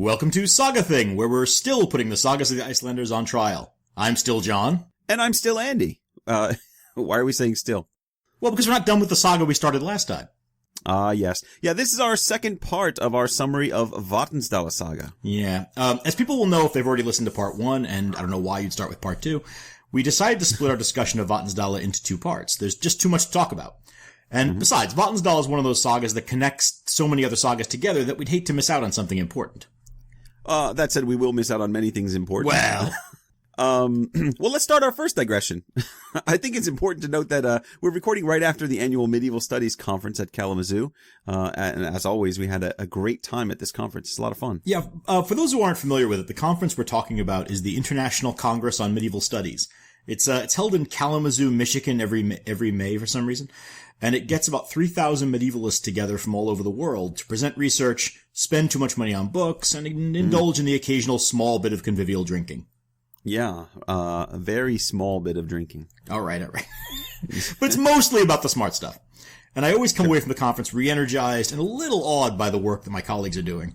Welcome to Saga Thing, where we're still putting the Sagas of the Icelanders on trial. I'm still John. And I'm still Andy. Why are we saying still? Well, because we're not done with the saga we started last time. Yes. Yeah, this is our second part of our summary of Vatnsdal Saga. Yeah. As people will know if they've already listened to part 1, and I don't know why you'd start with part 2, we decided to split our discussion of Vatnsdal into 2 parts. There's just too much to talk about. And besides, Vatnsdal is one of those sagas that connects so many other sagas together that we'd hate to miss out on something important. That said, we will miss out on many things important. Well... well, let's start our first digression. I think it's important to note that we're recording right after the annual Medieval Studies Conference at Kalamazoo. And as always, we had a great time at this conference. It's a lot of fun. Yeah, for those who aren't familiar with it, the conference we're talking about is the International Congress on Medieval Studies. It's held in Kalamazoo, Michigan every May for some reason. And it gets about 3,000 medievalists together from all over the world to present research, spend too much money on books, and indulge in the occasional small bit of convivial drinking. Yeah, a very small bit of drinking. All right. But it's mostly about the smart stuff. And I always come away from the conference re-energized and a little awed by the work that my colleagues are doing.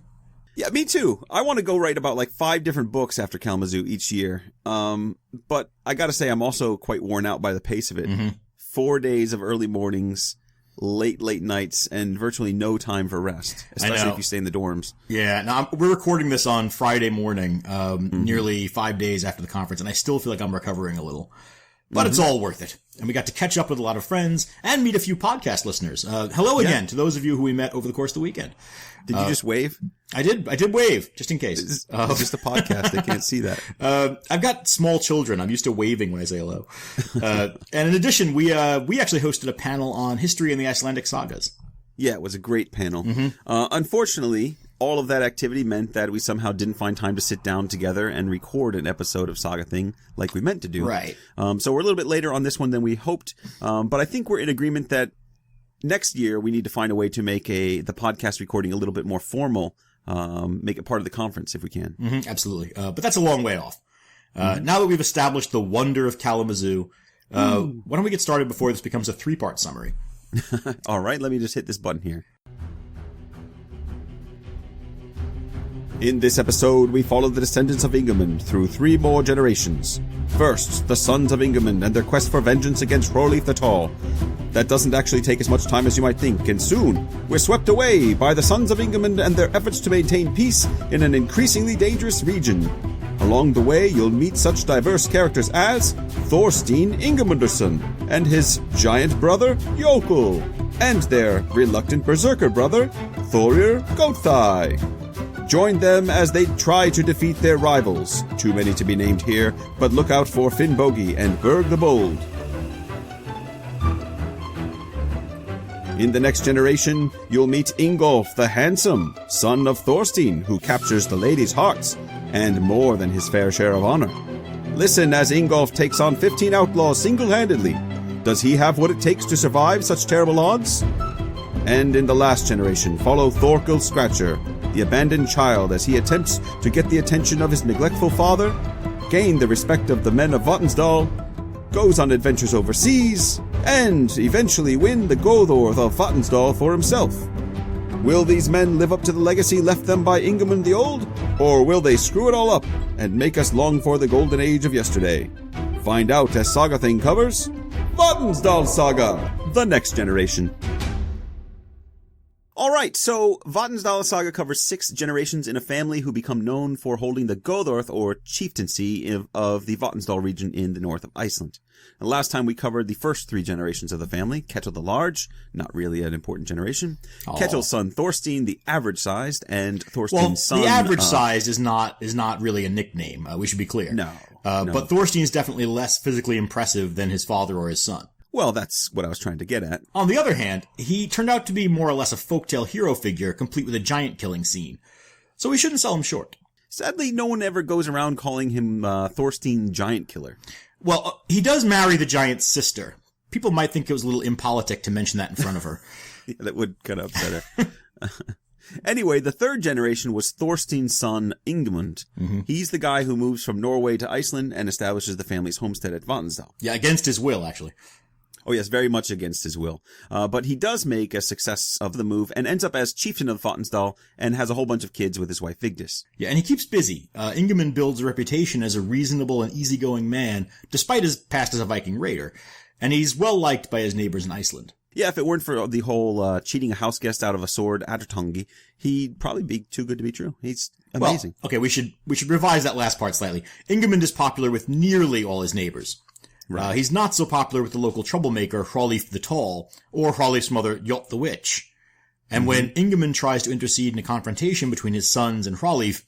Yeah, me too. I want to go write about like 5 different books after Kalamazoo each year. But I gotta say, I'm also quite worn out by the pace of it. 4 days of early mornings, late nights, and virtually no time for rest, especially if you stay in the dorms. Yeah, now we're recording this on Friday morning, nearly 5 days after the conference, and I still feel like I'm recovering a little. But it's all worth it. And we got to catch up with a lot of friends and meet a few podcast listeners. Hello again to those of you who we met over the course of the weekend. Did you just wave? I did wave, just in case. It's just a podcast. They can't see that. I've got small children. I'm used to waving when I say hello. And in addition, we actually hosted a panel on history in the Icelandic sagas. Yeah, it was a great panel. Unfortunately, all of that activity meant that we somehow didn't find time to sit down together and record an episode of Saga Thing like we meant to do. Right. So we're a little bit later on this one than we hoped. But I think we're in agreement that next year we need to find a way to make the podcast recording a little bit more formal. Make it part of the conference if we can. Absolutely. But that's a long way off. Now that we've established the wonder of Kalamazoo, why don't we get started before this becomes a 3-part summary? All right, let me just hit this button here. In this episode, we follow the descendants of Ingimund through 3 more generations. First, the sons of Ingimund and their quest for vengeance against Thorolf the Tall. That doesn't actually take as much time as you might think, and soon, we're swept away by the sons of Ingimund and their efforts to maintain peace in an increasingly dangerous region. Along the way, you'll meet such diverse characters as Thorstein Ingimundarson and his giant brother, Jokul, and their reluctant berserker brother, Thorir Goatthigh. Join them as they try to defeat their rivals. Too many to be named here, but look out for Finnbogi and Berg the Bold. In the next generation, you'll meet Ingolf the Handsome, son of Thorstein, who captures the ladies' hearts, and more than his fair share of honor. Listen as Ingolf takes on 15 outlaws single-handedly. Does he have what it takes to survive such terrible odds? And in the last generation, follow Thorkel Scratcher, the abandoned child, as he attempts to get the attention of his neglectful father, gain the respect of the men of Vatnsdal, goes on adventures overseas, and eventually win the Goðorð of Vatnsdal for himself. Will these men live up to the legacy left them by Ingimund the Old, or will they screw it all up and make us long for the golden age of yesterday? Find out as Saga Thing covers Vatnsdal Saga, the next generation. Alright, so Vatnsdal Saga covers 6 generations in a family who become known for holding the Goðorð, or chieftaincy, of the Vatnsdal region in the north of Iceland. And last time we covered the first 3 generations of the family, Ketil the Large, not really an important generation, Ketil's son Thorstein, the average-sized, and Thorstein's son... the average-sized is not really a nickname, we should be clear. No. But Thorstein is definitely less physically impressive than his father or his son. Well, that's what I was trying to get at. On the other hand, he turned out to be more or less a folktale hero figure, complete with a giant killing scene. So we shouldn't sell him short. Sadly, no one ever goes around calling him Thorstein Giant Killer. Well, he does marry the giant's sister. People might think it was a little impolitic to mention that in front of her. Yeah, that would kind of upset her. Anyway, the 3rd generation was Thorstein's son, Ingimund. He's the guy who moves from Norway to Iceland and establishes the family's homestead at Vatnsdal. Yeah, against his will, actually. Oh, yes, very much against his will. But he does make a success of the move and ends up as chieftain of Vatnsdal and has a whole bunch of kids with his wife Vigdis. Yeah, and he keeps busy. Ingimund builds a reputation as a reasonable and easygoing man, despite his past as a Viking raider. And he's well liked by his neighbors in Iceland. Yeah, if it weren't for the whole cheating a house guest out of a sword, Attertongi, he'd probably be too good to be true. He's amazing. Well, okay, we should revise that last part slightly. Ingimund is popular with nearly all his neighbors. Right. He's not so popular with the local troublemaker, Hrolif the Tall, or Hrolif's mother, Jot the Witch. And when Ingimund tries to intercede in a confrontation between his sons and Hrolif,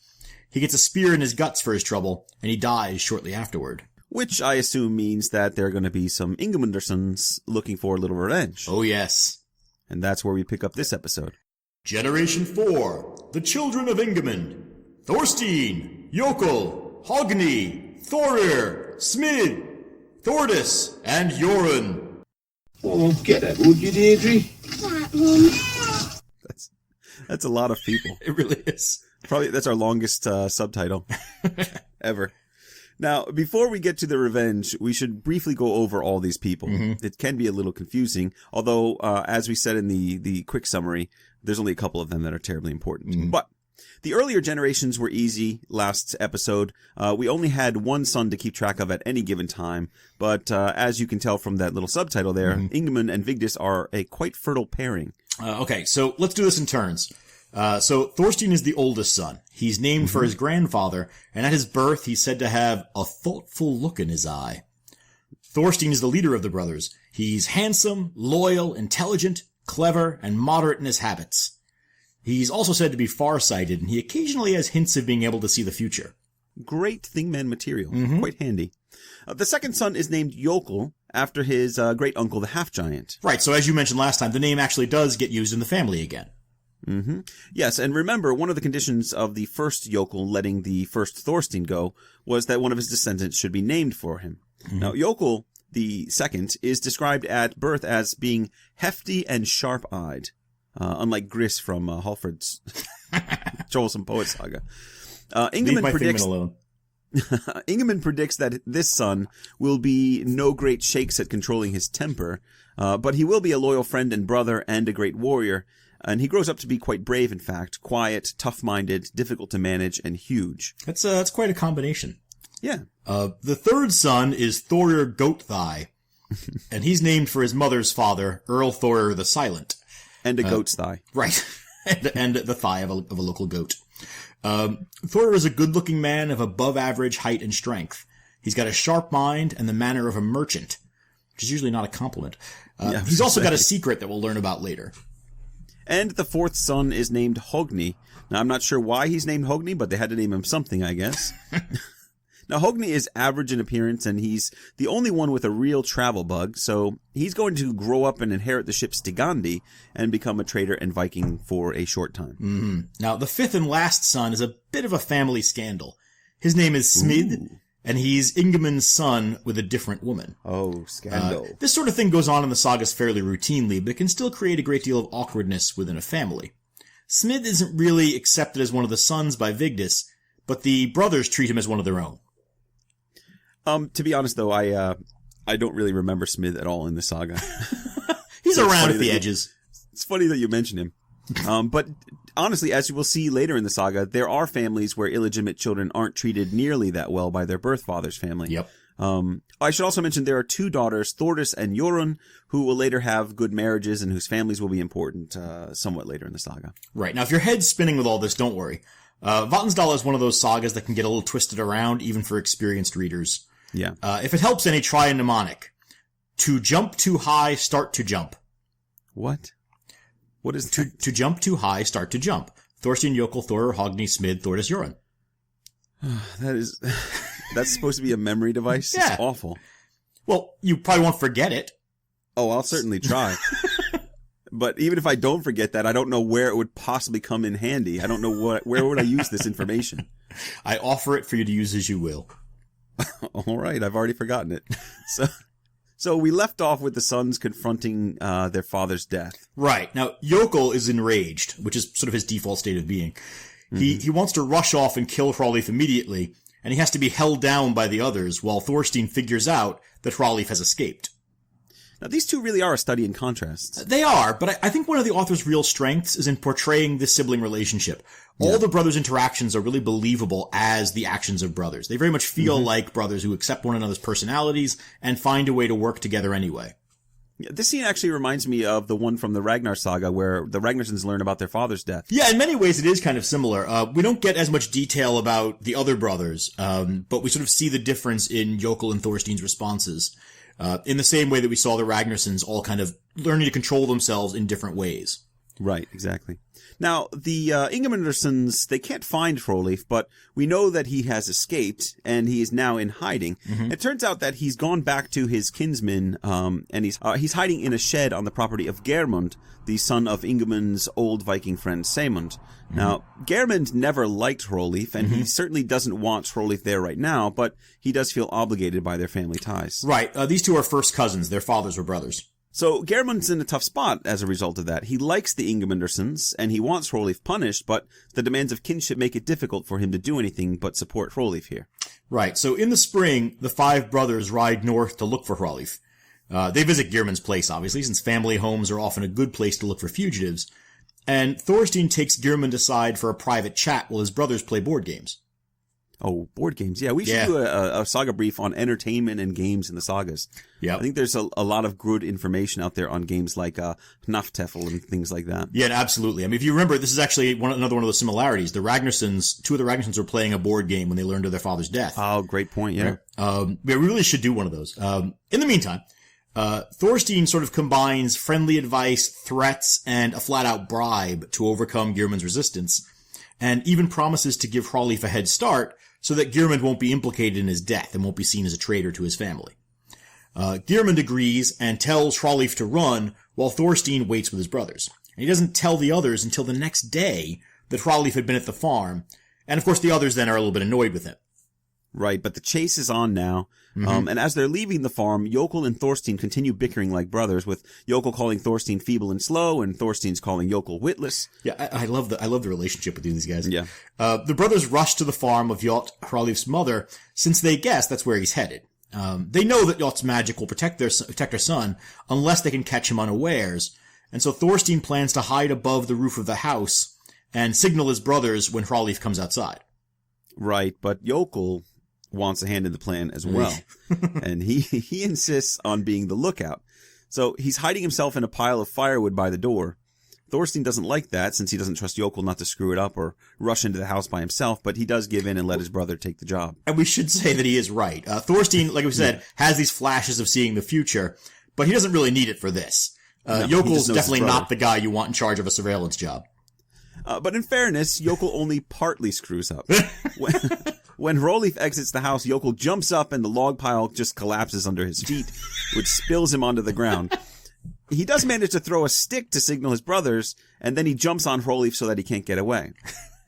he gets a spear in his guts for his trouble, and he dies shortly afterward. Which I assume means that there are going to be some Ingimundarsons looking for a little revenge. Oh, yes. And that's where we pick up this episode. Generation 4, the children of Ingimund. Thorstein, Jokul, Hogni, Thorir, Smid, Thordis, and Jorun. Oh, get it, would you, Deirdre? That's a lot of people. It really is. Probably that's our longest subtitle ever. Now, before we get to the revenge, we should briefly go over all these people. It can be a little confusing, although, as we said in the quick summary, there's only a couple of them that are terribly important. But the earlier generations were easy last episode. We only had one son to keep track of at any given time, but as you can tell from that little subtitle there, Ingimund and Vigdis are a quite fertile pairing. Okay, so let's do this in turns. So Thorstein is the oldest son. He's named for his grandfather, and at his birth he's said to have a thoughtful look in his eye. Thorstein is the leader of the brothers. He's handsome, loyal, intelligent, clever, and moderate in his habits. He's also said to be far-sighted, and he occasionally has hints of being able to see the future. Great Thingman material. Quite handy. The second son is named Jokul, after his great-uncle, the half-giant. Right, so as you mentioned last time, the name actually does get used in the family again. Yes, and remember, one of the conditions of the first Jokul letting the first Thorstein go was that one of his descendants should be named for him. Now, Jokul, the second, is described at birth as being hefty and sharp-eyed, unlike Gris from Halford's Troublesome Poet Saga. Leave my Thingman alone. Ingimund predicts that this son will be no great shakes at controlling his temper, but he will be a loyal friend and brother and a great warrior. And he grows up to be quite brave, in fact, quiet, tough-minded, difficult to manage, and huge. That's quite a combination. Yeah. The third son is Thorir Goat-Thigh, and he's named for his mother's father, Earl Thorir the Silent. And a goat's thigh. Right. and the thigh of a local goat. Thorir is a good-looking man of above-average height and strength. He's got a sharp mind and the manner of a merchant, which is usually not a compliment. He's also got a secret that we'll learn about later. And the fourth son is named Hogni. Now, I'm not sure why he's named Hogni, but they had to name him something, I guess. Now, Hogni is average in appearance, and he's the only one with a real travel bug, so he's going to grow up and inherit the ship Stigandi and become a trader and Viking for a short time. Now, the fifth and last son is a bit of a family scandal. His name is Smid, and he's Ingimund's son with a different woman. Oh, scandal. This sort of thing goes on in the sagas fairly routinely, but it can still create a great deal of awkwardness within a family. Smid isn't really accepted as one of the sons by Vigdis, but the brothers treat him as one of their own. To be honest, though, I don't really remember Smid at all in the saga. He's around at the edges. It's funny that you mention him. But honestly, as you will see later in the saga, there are families where illegitimate children aren't treated nearly that well by their birth father's family. Yep. I should also mention there are two daughters, Thordis and Jorun, who will later have good marriages and whose families will be important somewhat later in the saga. Right. Now, if your head's spinning with all this, don't worry. Vatnsdal is one of those sagas that can get a little twisted around, even for experienced readers. Yeah. If it helps any, try a mnemonic. To jump too high, start to jump. What? What is that? To jump too high, start to jump. Thorstein, Jokul, Thorir, Hogni, Smid, Thordis, Jorun. That's supposed to be a memory device? Yeah. It's awful. Well, you probably won't forget it. Oh, I'll certainly try. But even if I don't forget that, I don't know where it would possibly come in handy. I don't know where would I use this information. I offer it for you to use as you will. All right, I've already forgotten it. So we left off with the sons confronting their father's death. Right. Now, Jokul is enraged, which is sort of his default state of being. He wants to rush off and kill Hrolif immediately, and he has to be held down by the others while Thorstein figures out that Hrolif has escaped. Now, these two really are a study in contrast. They are, but I think one of the author's real strengths is in portraying this sibling relationship. All the brothers' interactions are really believable as the actions of brothers. They very much feel like brothers who accept one another's personalities and find a way to work together anyway. Yeah, this scene actually reminds me of the one from the Ragnar Saga where the Ragnarssons learn about their father's death. Yeah, in many ways it is kind of similar. We don't get as much detail about the other brothers, but we sort of see the difference in Jokul and Thorstein's responses, in the same way that we saw the Ragnarssons all kind of learning to control themselves in different ways. Right, exactly. Now, the Ingimundarsons, they can't find Hrolif, but we know that he has escaped, and he is now in hiding. It turns out that he's gone back to his kinsmen, and he's hiding in a shed on the property of Geirmund, the son of Ingimund's old Viking friend Saemund. Now, Geirmund never liked Hrolif, and he certainly doesn't want Hrolif there right now, but he does feel obligated by their family ties. Right, these two are first cousins. Their fathers were brothers. So Geirmund's in a tough spot as a result of that. He likes the Ingimundarsons, and he wants Hrolif punished, but the demands of kinship make it difficult for him to do anything but support Hrolif here. Right, so in the spring, the 5 brothers ride north to look for Hrolif. They visit Geirmund's place, obviously, since family homes are often a good place to look for fugitives. And Thorstein takes Geirmund aside for a private chat while his brothers play board games. Oh, board games. Yeah, we should do a saga brief on entertainment and games in the sagas. Yeah. I think there's a lot of good information out there on games like Hnaftefl and things like that. Yeah, absolutely. I mean, if you remember, this is actually another one of those similarities. The Ragnarssons, 2 of the Ragnarssons were playing a board game when they learned of their father's death. Oh, great point, yeah. Right? We really should do one of those. In the meantime, Thorstein sort of combines friendly advice, threats, and a flat-out bribe to overcome Geirmund's resistance, and even promises to give Hrolif a head start so that Geirmund won't be implicated in his death and won't be seen as a traitor to his family. Geirmund agrees and tells Hrolif to run while Thorstein waits with his brothers. And he doesn't tell the others until the next day that Hrolif had been at the farm, and of course the others then are a little bit annoyed with him. Right, but the chase is on now. And as they're leaving the farm, Jokul and Thorstein continue bickering like brothers, with Jokul calling Thorstein feeble and slow, and Thorstein's calling Jokul witless. Yeah, I love the relationship between these guys. Yeah. The brothers rush to the farm of Jot, Hrolif's mother, since they guess that's where he's headed. They know that Jot's magic will protect their son unless they can catch him unawares, and so Thorstein plans to hide above the roof of the house and signal his brothers when Hrolif comes outside. Right, but Jokul wants a hand in the plan as well. And he insists on being the lookout. So he's hiding himself in a pile of firewood by the door. Thorstein doesn't like that, since he doesn't trust Jokul not to screw it up or rush into the house by himself, but he does give in and let his brother take the job. And we should say that he is right. Thorstein, like we said, has these flashes of seeing the future, but he doesn't really need it for this. Jokul's definitely not the guy you want in charge of a surveillance job. But in fairness, Jokul only partly screws up. When Hrolif exits the house, Jokul jumps up and the log pile just collapses under his feet, which spills him onto the ground. He does manage to throw a stick to signal his brothers, and then he jumps on Hrolif so that he can't get away.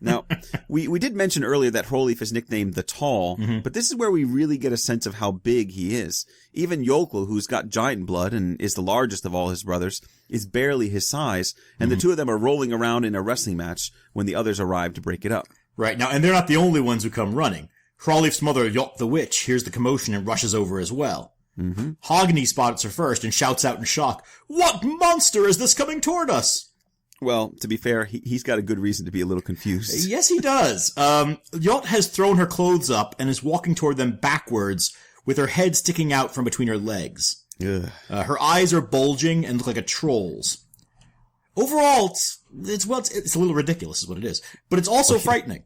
Now, we did mention earlier that Hrolif is nicknamed the Tall, but this is where we really get a sense of how big he is. Even Jokul, who's got giant blood and is the largest of all his brothers, is barely his size, and the two of them are rolling around in a wrestling match when the others arrive to break it up. Right, now, and they're not the only ones who come running. Hrolif's mother, Jot the Witch, hears the commotion and rushes over as well. Hogni spots her first and shouts out in shock, "What monster is this coming toward us?" Well, to be fair, he's got a good reason to be a little confused. Yes, he does. Jot has thrown her clothes up and is walking toward them backwards with her head sticking out from between her legs. Her eyes are bulging and look like a troll's. Overall, it's a little ridiculous is what it is, but it's also frightening.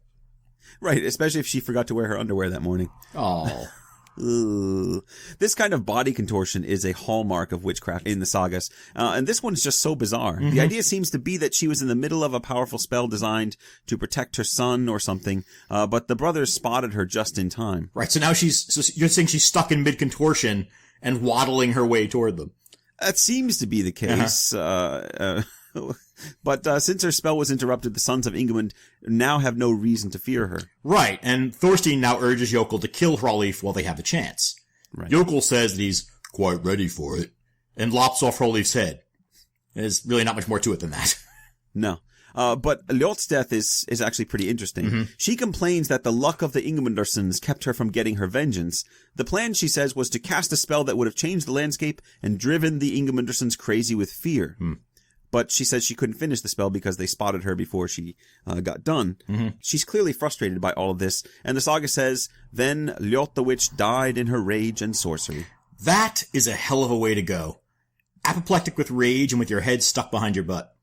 Right, especially if she forgot to wear her underwear that morning. Oh. This kind of body contortion is a hallmark of witchcraft in the sagas, and this one's just so bizarre. The idea seems to be that she was in the middle of a powerful spell designed to protect her son or something, but the brothers spotted her just in time. Right, so now you're saying she's stuck in mid-contortion and waddling her way toward them. That seems to be the case. But since her spell was interrupted, the sons of Ingimund now have no reason to fear her. Right, and Thorstein now urges Jokul to kill Hrolif while they have the chance. Right. Jokul says that he's quite ready for it, and lops off Hrolif's head. There's really not much more to it than that. No. But Ljot's death is actually pretty interesting. Mm-hmm. She complains that the luck of the Ingimundarsons kept her from getting her vengeance. The plan, she says, was to cast a spell that would have changed the landscape and driven the Ingimundarsons crazy with fear. But she says she couldn't finish the spell because they spotted her before she got done. Mm-hmm. She's clearly frustrated by all of this, and the saga says, then Ljot the witch died in her rage and sorcery. That is a hell of a way to go. Apoplectic with rage and with your head stuck behind your butt.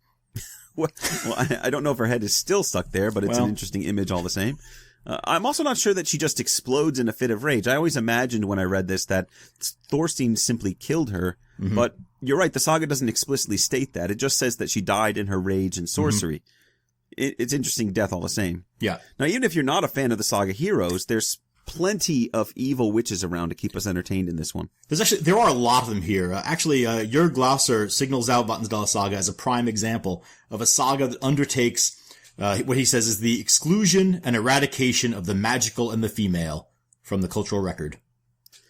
Well, I don't know if her head is still stuck there, but it's an interesting image all the same. I'm also not sure that she just explodes in a fit of rage. I always imagined when I read this that Thorstein simply killed her, but you're right, the saga doesn't explicitly state that. It just says that she died in her rage and sorcery. It's interesting death all the same. Yeah. Now, even if you're not a fan of the saga heroes, there's plenty of evil witches around to keep us entertained in this one. There are a lot of them here. Jörg Glauser signals out Vatnsdal saga as a prime example of a saga that undertakes what he says is the exclusion and eradication of the magical and the female from the cultural record.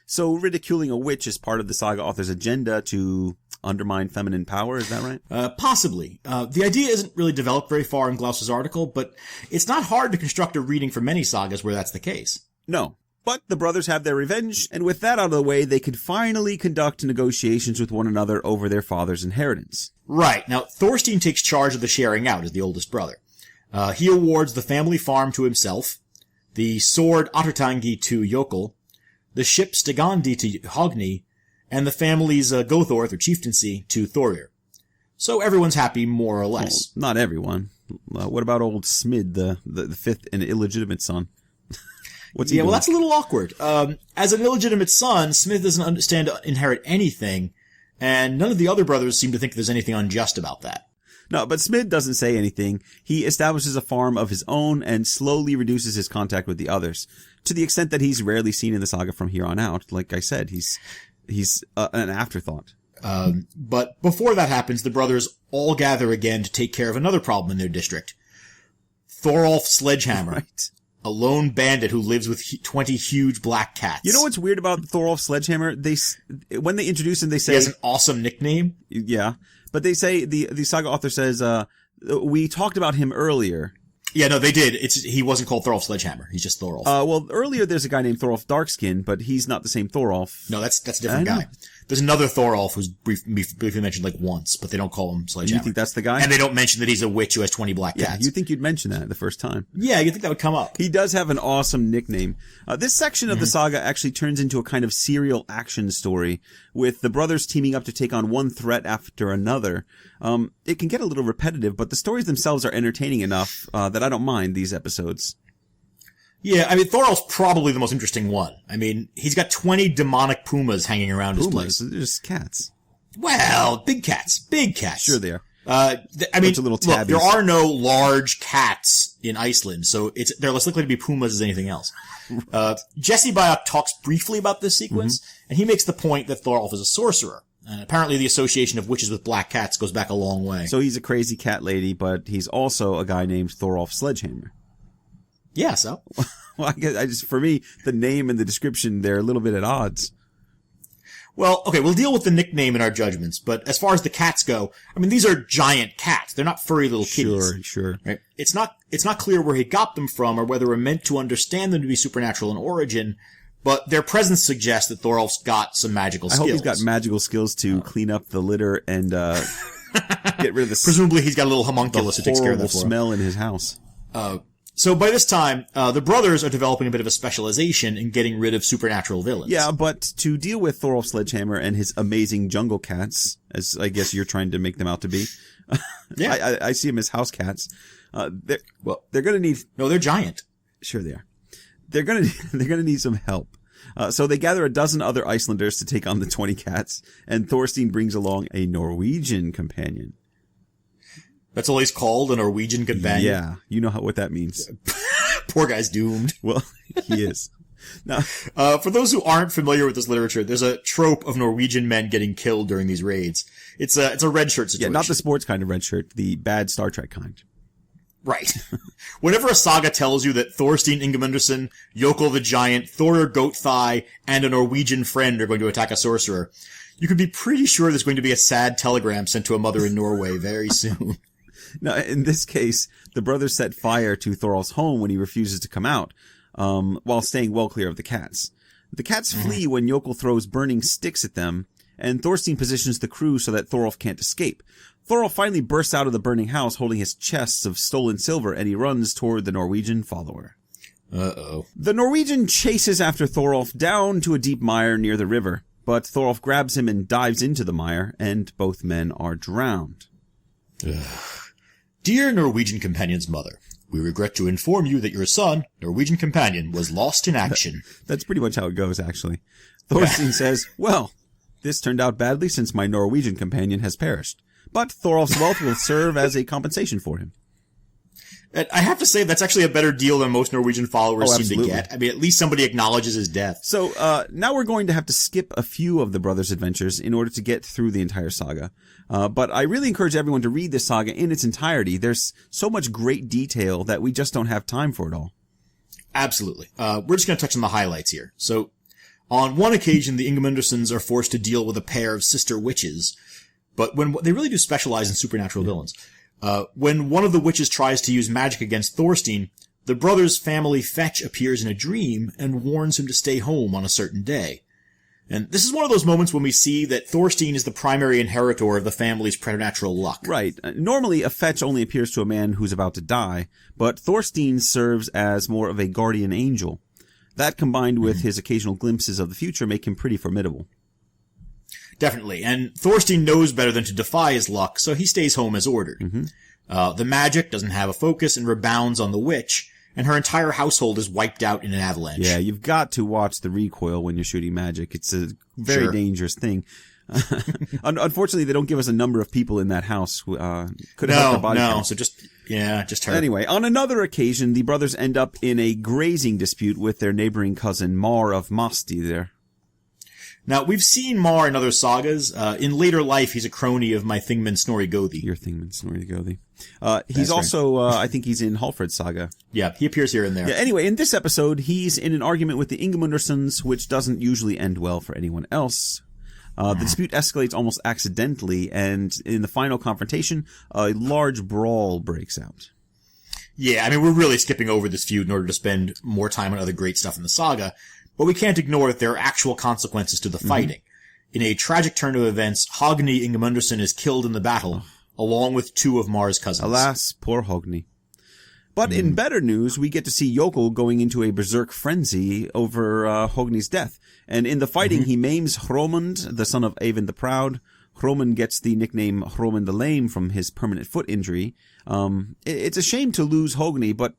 So ridiculing a witch is part of the saga author's agenda to undermine feminine power, is that right? Possibly. The idea isn't really developed very far in Glauser's article, but it's not hard to construct a reading for many sagas where that's the case. No. But the brothers have their revenge, and with that out of the way, they could finally conduct negotiations with one another over their father's inheritance. Right. Now, Thorstein takes charge of the sharing out as the oldest brother. He awards the family farm to himself, the sword Ottertangi to Jokul, the ship Stegandi to Hogni, and the family's Gothorth, or chieftaincy, to Thorir. So everyone's happy, more or less. Well, not everyone. What about old Smid, the fifth and illegitimate son? What's he doing? Well, that's a little awkward. As an illegitimate son, Smith doesn't stand to inherit anything, and none of the other brothers seem to think there's anything unjust about that. No, but Smid doesn't say anything. He establishes a farm of his own and slowly reduces his contact with the others, to the extent that he's rarely seen in the saga from here on out. Like I said, he's an afterthought. But before that happens, the brothers all gather again to take care of another problem in their district. Thorolf Sledgehammer. Right. A lone bandit who lives with 20 huge black cats. You know what's weird about Thorolf Sledgehammer? When they introduce him, they say... He has an awesome nickname. Yeah. But they say, the saga author says, we talked about him earlier. Yeah, no, they did. He wasn't called Thorolf Sledgehammer. He's just Thorolf. Well, earlier there's a guy named Thorolf Darkskin, but he's not the same Thorolf. No, that's a different guy. There's another Thorolf who's briefly mentioned like once, but they don't call him Sledgehammer. You think that's the guy? And they don't mention that he's a witch who has 20 black cats. Yeah, you think you'd mention that the first time. Yeah, you'd think that would come up. He does have an awesome nickname. This section of the saga actually turns into a kind of serial action story, with the brothers teaming up to take on one threat after another. It can get a little repetitive, but the stories themselves are entertaining enough that I don't mind these episodes. Yeah, I mean, Thorolf's probably the most interesting one. I mean, he's got 20 demonic pumas hanging around his place. They're just cats. Well, big cats. Big cats. Sure they are. I mean, look, there are no large cats in Iceland, so they're less likely to be pumas as anything else. Jesse Byock talks briefly about this sequence, and he makes the point that Thorolf is a sorcerer. And apparently the association of witches with black cats goes back a long way. So he's a crazy cat lady, but he's also a guy named Thorolf Sledgehammer. Yeah, so. Well, for me, the name and the description, they're a little bit at odds. Well, okay, we'll deal with the nickname in our judgments, but as far as the cats go, I mean, these are giant cats. They're not furry little kitties. Sure. Right? It's not clear where he got them from or whether we're meant to understand them to be supernatural in origin, but their presence suggests that Thorolf's got some magical skills. I hope he's got magical skills to clean up the litter and get rid of the presumably he's got a little homunculus who takes care of that for him. Smell in his house. So by this time, the brothers are developing a bit of a specialization in getting rid of supernatural villains. Yeah, but to deal with Thorolf Sledgehammer and his amazing jungle cats, as I guess you're trying to make them out to be, yeah, I see them as house cats. They're gonna need. No, they're giant. Sure, they are. They're gonna need some help. So they gather a dozen other Icelanders to take on the 20 cats, and Thorstein brings along a Norwegian companion. That's all he's called, a Norwegian companion? Yeah, you know what that means. Poor guy's doomed. Well, he is. Now, for those who aren't familiar with this literature, there's a trope of Norwegian men getting killed during these raids. It's a red shirt situation. Yeah, not the sports kind of red shirt, the bad Star Trek kind. Right. Whenever a saga tells you that Thorstein Ingimundarson, Jokul the Giant, Thorir Goat Thigh, and a Norwegian friend are going to attack a sorcerer, you can be pretty sure there's going to be a sad telegram sent to a mother in Norway very soon. Now, in this case, the brothers set fire to Thorolf's home when he refuses to come out, while staying well clear of the cats. The cats flee when Jokul throws burning sticks at them, and Thorstein positions the crew so that Thorolf can't escape. Thorolf finally bursts out of the burning house holding his chests of stolen silver, and he runs toward the Norwegian follower. Uh-oh. The Norwegian chases after Thorolf down to a deep mire near the river, but Thorolf grabs him and dives into the mire, and both men are drowned. Dear Norwegian companion's mother, we regret to inform you that your son, Norwegian companion, was lost in action. That's pretty much how it goes, actually. Thorstein says, well, this turned out badly since my Norwegian companion has perished, but Thorolf's wealth will serve as a compensation for him. And I have to say, that's actually a better deal than most Norwegian followers seem to get. I mean, at least somebody acknowledges his death. So, now we're going to have to skip a few of the brothers' adventures in order to get through the entire saga. But I really encourage everyone to read this saga in its entirety. There's so much great detail that we just don't have time for it all. Absolutely. We're just going to touch on the highlights here. So, on one occasion, the Ingimundarsons are forced to deal with a pair of sister witches. But when they really do specialize in supernatural villains. When one of the witches tries to use magic against Thorstein, the brother's family fetch appears in a dream and warns him to stay home on a certain day. And this is one of those moments when we see that Thorstein is the primary inheritor of the family's preternatural luck. Right. Normally, a fetch only appears to a man who's about to die, but Thorstein serves as more of a guardian angel. That, combined with his occasional glimpses of the future, make him pretty formidable. Definitely. And Thorstein knows better than to defy his luck, so he stays home as ordered. The magic doesn't have a focus and rebounds on the witch, and her entire household is wiped out in an avalanche. Yeah, you've got to watch the recoil when you're shooting magic. It's a very dangerous thing. Unfortunately, they don't give us a number of people in that house who could have helped their body count. So just her. Anyway, on another occasion, the brothers end up in a grazing dispute with their neighboring cousin, Mar of Masti there. Now, we've seen Mar in other sagas. In later life, he's a crony of my Thingman Snorri Gothi. Your Thingman Snorri Gothi. He's also, I think he's in Hallfred's saga. Yeah, he appears here and there. Yeah, anyway, in this episode, he's in an argument with the Ingimundarsons, which doesn't usually end well for anyone else. The dispute escalates almost accidentally, and in the final confrontation, a large brawl breaks out. Yeah, I mean, we're really skipping over this feud in order to spend more time on other great stuff in the saga. But we can't ignore that there are actual consequences to the fighting. In a tragic turn of events, Hogni Ingimundarson is killed in the battle, along with two of Mar's cousins. Alas, poor Hogni. But in better news, we get to see Jokul going into a berserk frenzy over Hogni's death. And in the fighting, he maims Hromund, the son of Eyvind the Proud. Hromund gets the nickname Hromund the Lame from his permanent foot injury. It's a shame to lose Hogni, but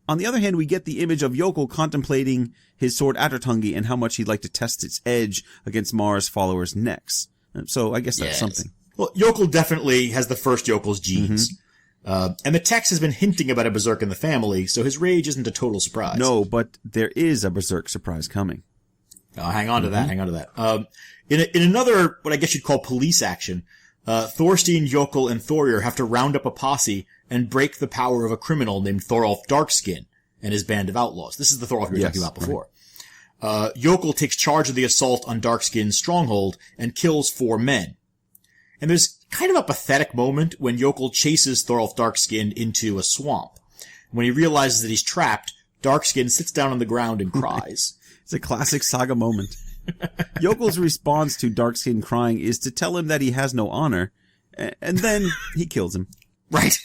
on the other hand, we get the image of Jokul contemplating his sword Attertungi and how much he'd like to test its edge against Mar's followers' necks. So I guess that's something. Well, Jokul definitely has the first Jokul's genes. And the text has been hinting about a berserk in the family, so his rage isn't a total surprise. No, but there is a berserk surprise coming. Hang on to that. In another, what I guess you'd call police action, Thorstein, Jokul, and Thorir have to round up a posse and break the power of a criminal named Thorolf Darkskin and his band of outlaws. This is the Thorolf we were talking about before. Right. Jokul takes charge of the assault on Darkskin's stronghold and kills 4 men. And there's kind of a pathetic moment when Jokul chases Thorolf Darkskin into a swamp. When he realizes that he's trapped, Darkskin sits down on the ground and cries. It's a classic saga moment. Jokul's response to Darkskin crying is to tell him that he has no honor, and then he kills him. Right.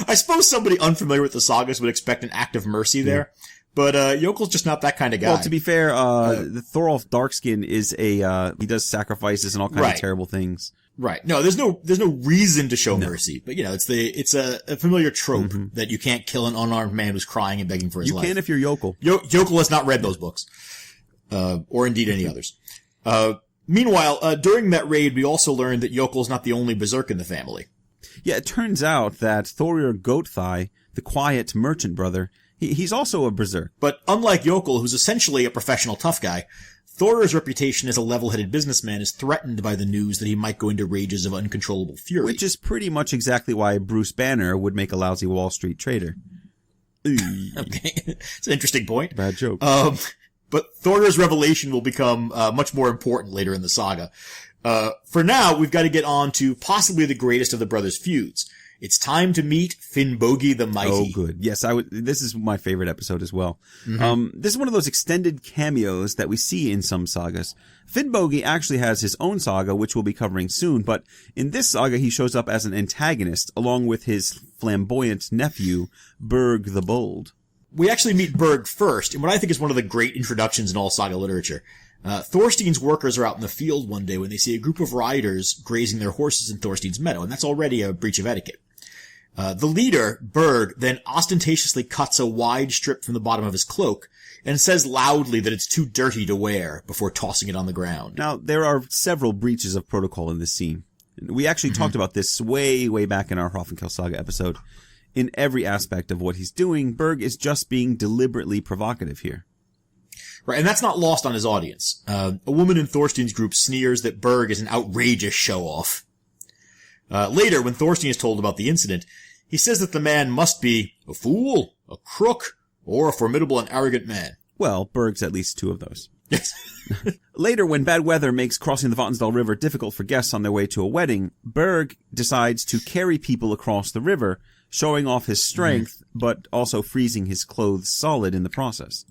I suppose somebody unfamiliar with the sagas would expect an act of mercy there, but Jokul's just not that kind of guy. Well, to be fair, the Thorolf Darkskin is he does sacrifices and all kinds of terrible things. Right. No, there's no reason to show mercy, but it's a familiar trope that you can't kill an unarmed man who's crying and begging for his life. You can if you're Jokul. Jokul has not read those books, or indeed any others. Meanwhile, during that raid, we also learned that Jokul's not the only berserk in the family. Yeah, it turns out that Thorir Goatthigh, the quiet merchant brother, he's also a berserk. But unlike Jokul, who's essentially a professional tough guy, Thorir's reputation as a level-headed businessman is threatened by the news that he might go into rages of uncontrollable fury. Which is pretty much exactly why Bruce Banner would make a lousy Wall Street trader. Okay, it's an interesting point. Bad joke. But Thorir's revelation will become much more important later in the saga. For now, we've got to get on to possibly the greatest of the brothers' feuds. It's time to meet Finnbogi the Mighty. Oh, good. Yes, this is my favorite episode as well. This is one of those extended cameos that we see in some sagas. Finnbogi actually has his own saga, which we'll be covering soon, but in this saga he shows up as an antagonist, along with his flamboyant nephew, Berg the Bold. We actually meet Berg first, in what I think is one of the great introductions in all saga literature. Thorstein's workers are out in the field one day when they see a group of riders grazing their horses in Thorstein's meadow, and that's already a breach of etiquette. The leader, Berg, then ostentatiously cuts a wide strip from the bottom of his cloak and says loudly that it's too dirty to wear before tossing it on the ground. Now, there are several breaches of protocol in this scene. We actually talked about this way back in our Hrafnkel Saga episode. In every aspect of what he's doing, Berg is just being deliberately provocative here. Right, and that's not lost on his audience. A woman in Thorstein's group sneers that Berg is an outrageous show-off. Later, when Thorstein is told about the incident, he says that the man must be a fool, a crook, or a formidable and arrogant man. Well, Berg's at least two of those. Yes. Later, when bad weather makes crossing the Vatnsdal River difficult for guests on their way to a wedding, Berg decides to carry people across the river, showing off his strength, but also freezing his clothes solid in the process.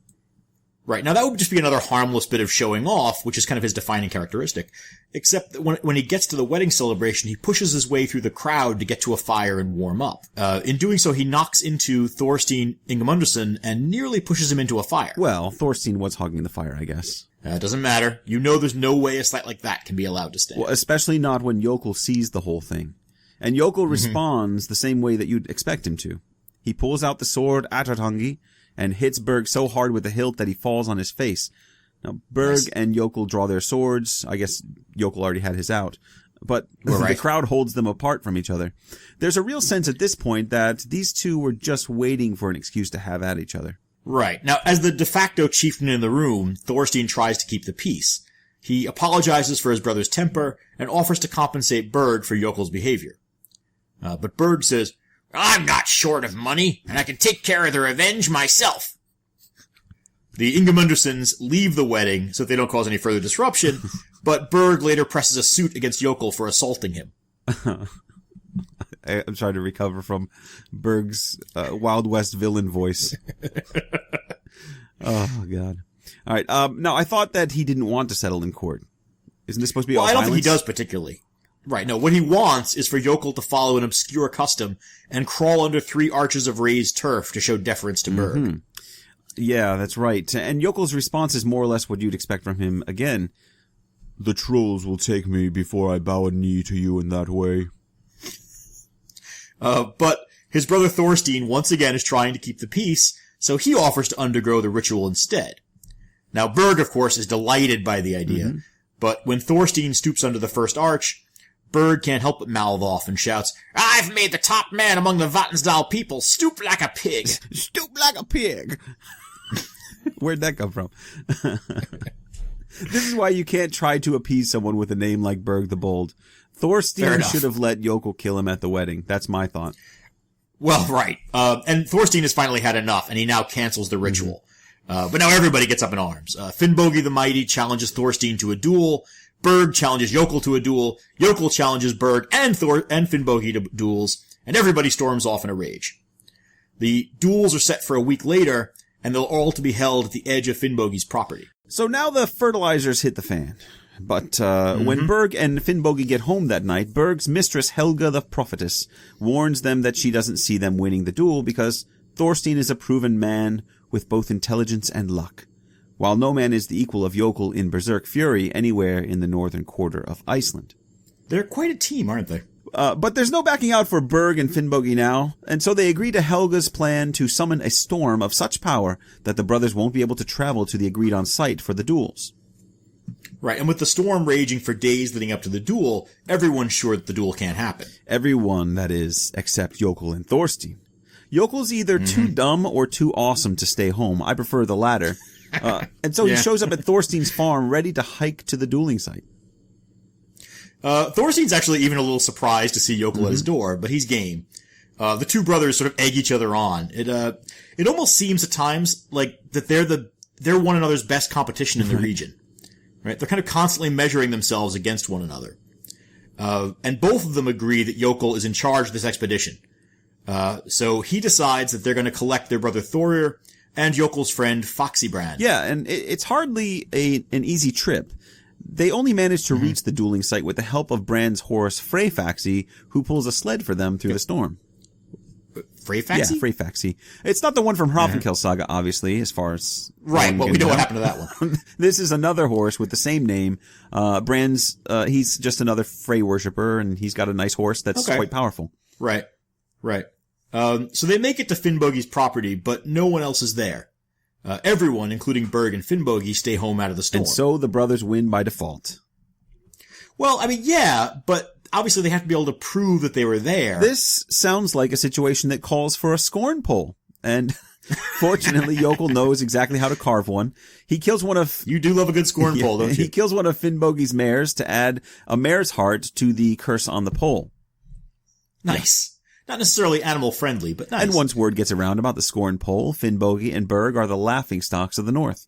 Right. Now, that would just be another harmless bit of showing off, which is kind of his defining characteristic. Except that when he gets to the wedding celebration, he pushes his way through the crowd to get to a fire and warm up. In doing so, he knocks into Thorstein Ingimundarson and nearly pushes him into a fire. Well, Thorstein was hogging the fire, I guess. It doesn't matter. You know there's no way a sight like that can be allowed to stand. Well, especially not when Jokul sees the whole thing. And Jokul responds the same way that you'd expect him to. He pulls out the sword Atartangi and hits Berg so hard with the hilt that he falls on his face. Now, Berg and Jokul draw their swords. I guess Jokul already had his out. But the crowd holds them apart from each other. There's a real sense at this point that these two were just waiting for an excuse to have at each other. Right. Now, as the de facto chieftain in the room, Thorstein tries to keep the peace. He apologizes for his brother's temper and offers to compensate Berg for Jokul's behavior. But Berg says, "I'm not short of money, and I can take care of the revenge myself." The Ingimundarsons leave the wedding so that they don't cause any further disruption, but Berg later presses a suit against Jokul for assaulting him. I'm trying to recover from Berg's Wild West villain voice. Oh, God. All right. Now, I thought that he didn't want to settle in court. Isn't this supposed to be all I don't violence? think he does particularly. Right, no, what he wants is for Jokul to follow an obscure custom and crawl under 3 arches of raised turf to show deference to Berg. Yeah, that's right. And Jokul's response is more or less what you'd expect from him again. "The trolls will take me before I bow a knee to you in that way." But his brother Thorstein once again is trying to keep the peace, so he offers to undergo the ritual instead. Now, Berg, of course, is delighted by the idea, but when Thorstein stoops under the first arch, Berg can't help but mouth off and shouts, "I've made the top man among the Vatnsdal people stoop like a pig." Stoop like a pig. Where'd that come from? This is why you can't try to appease someone with a name like Berg the Bold. Thorstein should have let Jokul kill him at the wedding. That's my thought. Well, right. And Thorstein has finally had enough, and he now cancels the ritual. But now everybody gets up in arms. Finnbogi the Mighty challenges Thorstein to a duel. Berg challenges Jokul to a duel. Jokul challenges Berg and Finnbogi to duels. And everybody storms off in a rage. The duels are set for a week later, and they'll all to be held at the edge of Finnbogi's property. So now the fertilizers hit the fan. But when Berg and Finnbogi get home that night, Berg's mistress Helga the prophetess warns them that she doesn't see them winning the duel because Thorstein is a proven man with both intelligence and luck, while no man is the equal of Jokul in berserk fury anywhere in the northern quarter of Iceland. They're quite a team, aren't they? But there's no backing out for Berg and Finnbogi now, and so they agree to Helga's plan to summon a storm of such power that the brothers won't be able to travel to the agreed-on site for the duels. Right, and with the storm raging for days leading up to the duel, everyone's sure that the duel can't happen. Everyone, that is, except Jokul and Thorstein. Jokul's either too dumb or too awesome to stay home. I prefer the latter. And so he shows up at Thorstein's farm ready to hike to the dueling site. Thorstein's actually even a little surprised to see Jokul at his door, but he's game. The two brothers sort of egg each other on. It almost seems at times like that they're one another's best competition in the region. Right? They're kind of constantly measuring themselves against one another. And both of them agree that Jokul is in charge of this expedition. So he decides that they're going to collect their brother Thorir and Jokul's friend Foxybrand. Yeah, and it's hardly an easy trip. They only manage to reach the dueling site with the help of Brand's horse Freyfaxi, who pulls a sled for them through the storm. Freyfaxi? Yeah, Freyfaxi. It's not the one from Hrafnkel Saga, obviously, as far as... Right, well, we know what happened to that one. This is another horse with the same name. Brand's, he's just another Frey worshipper, and he's got a nice horse that's quite powerful. Right. So they make it to Finnbogi's property, but no one else is there. Everyone, including Berg and Finnbogi, stay home out of the storm. And so the brothers win by default. Well, I mean, yeah, but obviously they have to be able to prove that they were there. This sounds like a situation that calls for a scorn pole. And fortunately, Jokul knows exactly how to carve one. He kills one of... You do love a good scorn pole, don't you? He kills one of Finnbogi's mares to add a mare's heart to the curse on the pole. Nice. Not necessarily animal friendly, but nice. And once word gets around about the scorn pole, Finnbogi and Berg are the laughingstocks of the north.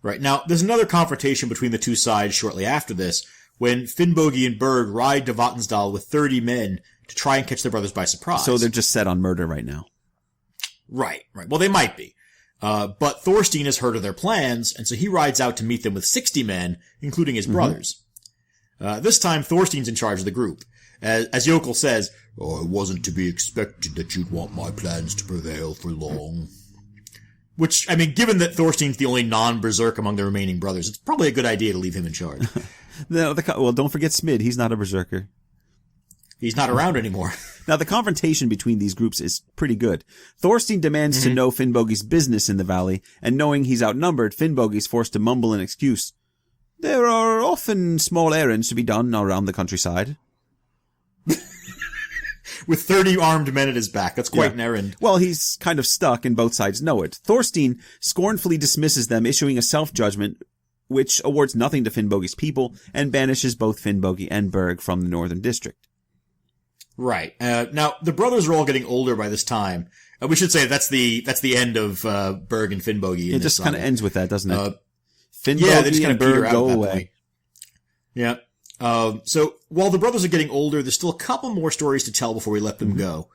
Right. Now, there's another confrontation between the two sides shortly after this, when Finnbogi and Berg ride to Vatnsdal with 30 men to try and catch their brothers by surprise. So they're just set on murder right now. Right. Well, they might be. But Thorstein has heard of their plans, and so he rides out to meet them with 60 men, including his brothers. This time, Thorstein's in charge of the group. As Jokul says, "Oh, it wasn't to be expected that you'd want my plans to prevail for long." Which, I mean, given that Thorstein's the only non-berserk among the remaining brothers, it's probably a good idea to leave him in charge. Well, don't forget Smid. He's not a berserker. He's not around anymore. Now, the confrontation between these groups is pretty good. Thorstein demands to know Finnbogi's business in the valley, and knowing he's outnumbered, Finnbogi's forced to mumble an excuse. "There are often small errands to be done around the countryside." With 30 armed men at his back. That's quite an errand. Well, he's kind of stuck, and both sides know it. Thorstein scornfully dismisses them, issuing a self-judgment, which awards nothing to Finnbogi's people, and banishes both Finnbogi and Berg from the northern district. Right. Now, the brothers are all getting older by this time. We should say that's the end of Berg and Finnbogi. It just kind of ends with that, doesn't it? Finnbogi they just and Berg go away. Yeah. So while the brothers are getting older, there's still a couple more stories to tell before we let them go.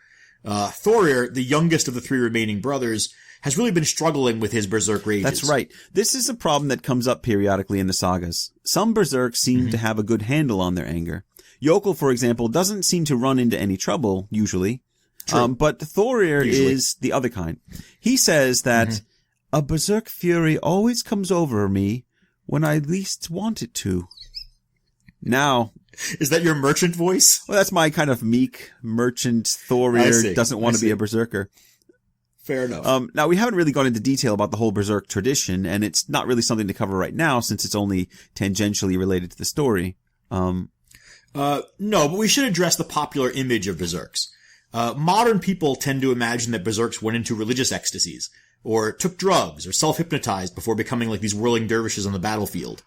Thorir, the youngest of the three remaining brothers, has really been struggling with his berserk rages. That's right. This is a problem that comes up periodically in the sagas. Some berserks seem to have a good handle on their anger. Jokul, for example, doesn't seem to run into any trouble, usually. But Thorir is the other kind. He says that a berserk fury always comes over me when I least want it to. Now, is that your merchant voice? Well, that's my kind of meek merchant. Thorir doesn't want to be a berserker. Fair enough. Now, we haven't really gone into detail about the whole berserk tradition, and it's not really something to cover right now since it's only tangentially related to the story. No, but we should address the popular image of berserks. Modern people tend to imagine that berserks went into religious ecstasies, or took drugs, or self-hypnotized before becoming like these whirling dervishes on the battlefield.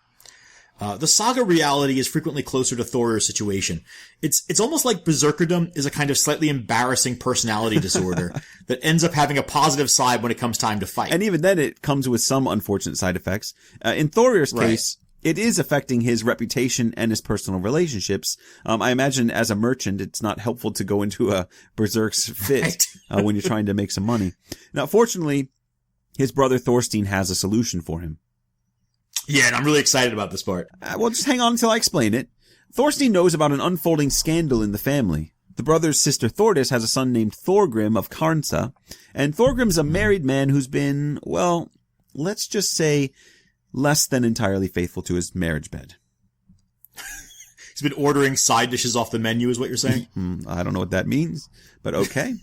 The saga reality is frequently closer to Thorir's situation. It's almost like berserkerdom is a kind of slightly embarrassing personality disorder that ends up having a positive side when it comes time to fight. And even then it comes with some unfortunate side effects. In Thorir's case, it is affecting his reputation and his personal relationships. I imagine as a merchant, it's not helpful to go into a berserk's fit when you're trying to make some money. Now, fortunately, his brother Thorstein has a solution for him. Yeah, and I'm really excited about this part. Well, just hang on until I explain it. Thorstein knows about an unfolding scandal in the family. The brother's sister Thordis has a son named Thorgrim of Karnsa, and Thorgrim's a married man who's been, well, let's just say, less than entirely faithful to his marriage bed. He's been ordering side dishes off the menu, is what you're saying? I don't know what that means, but okay.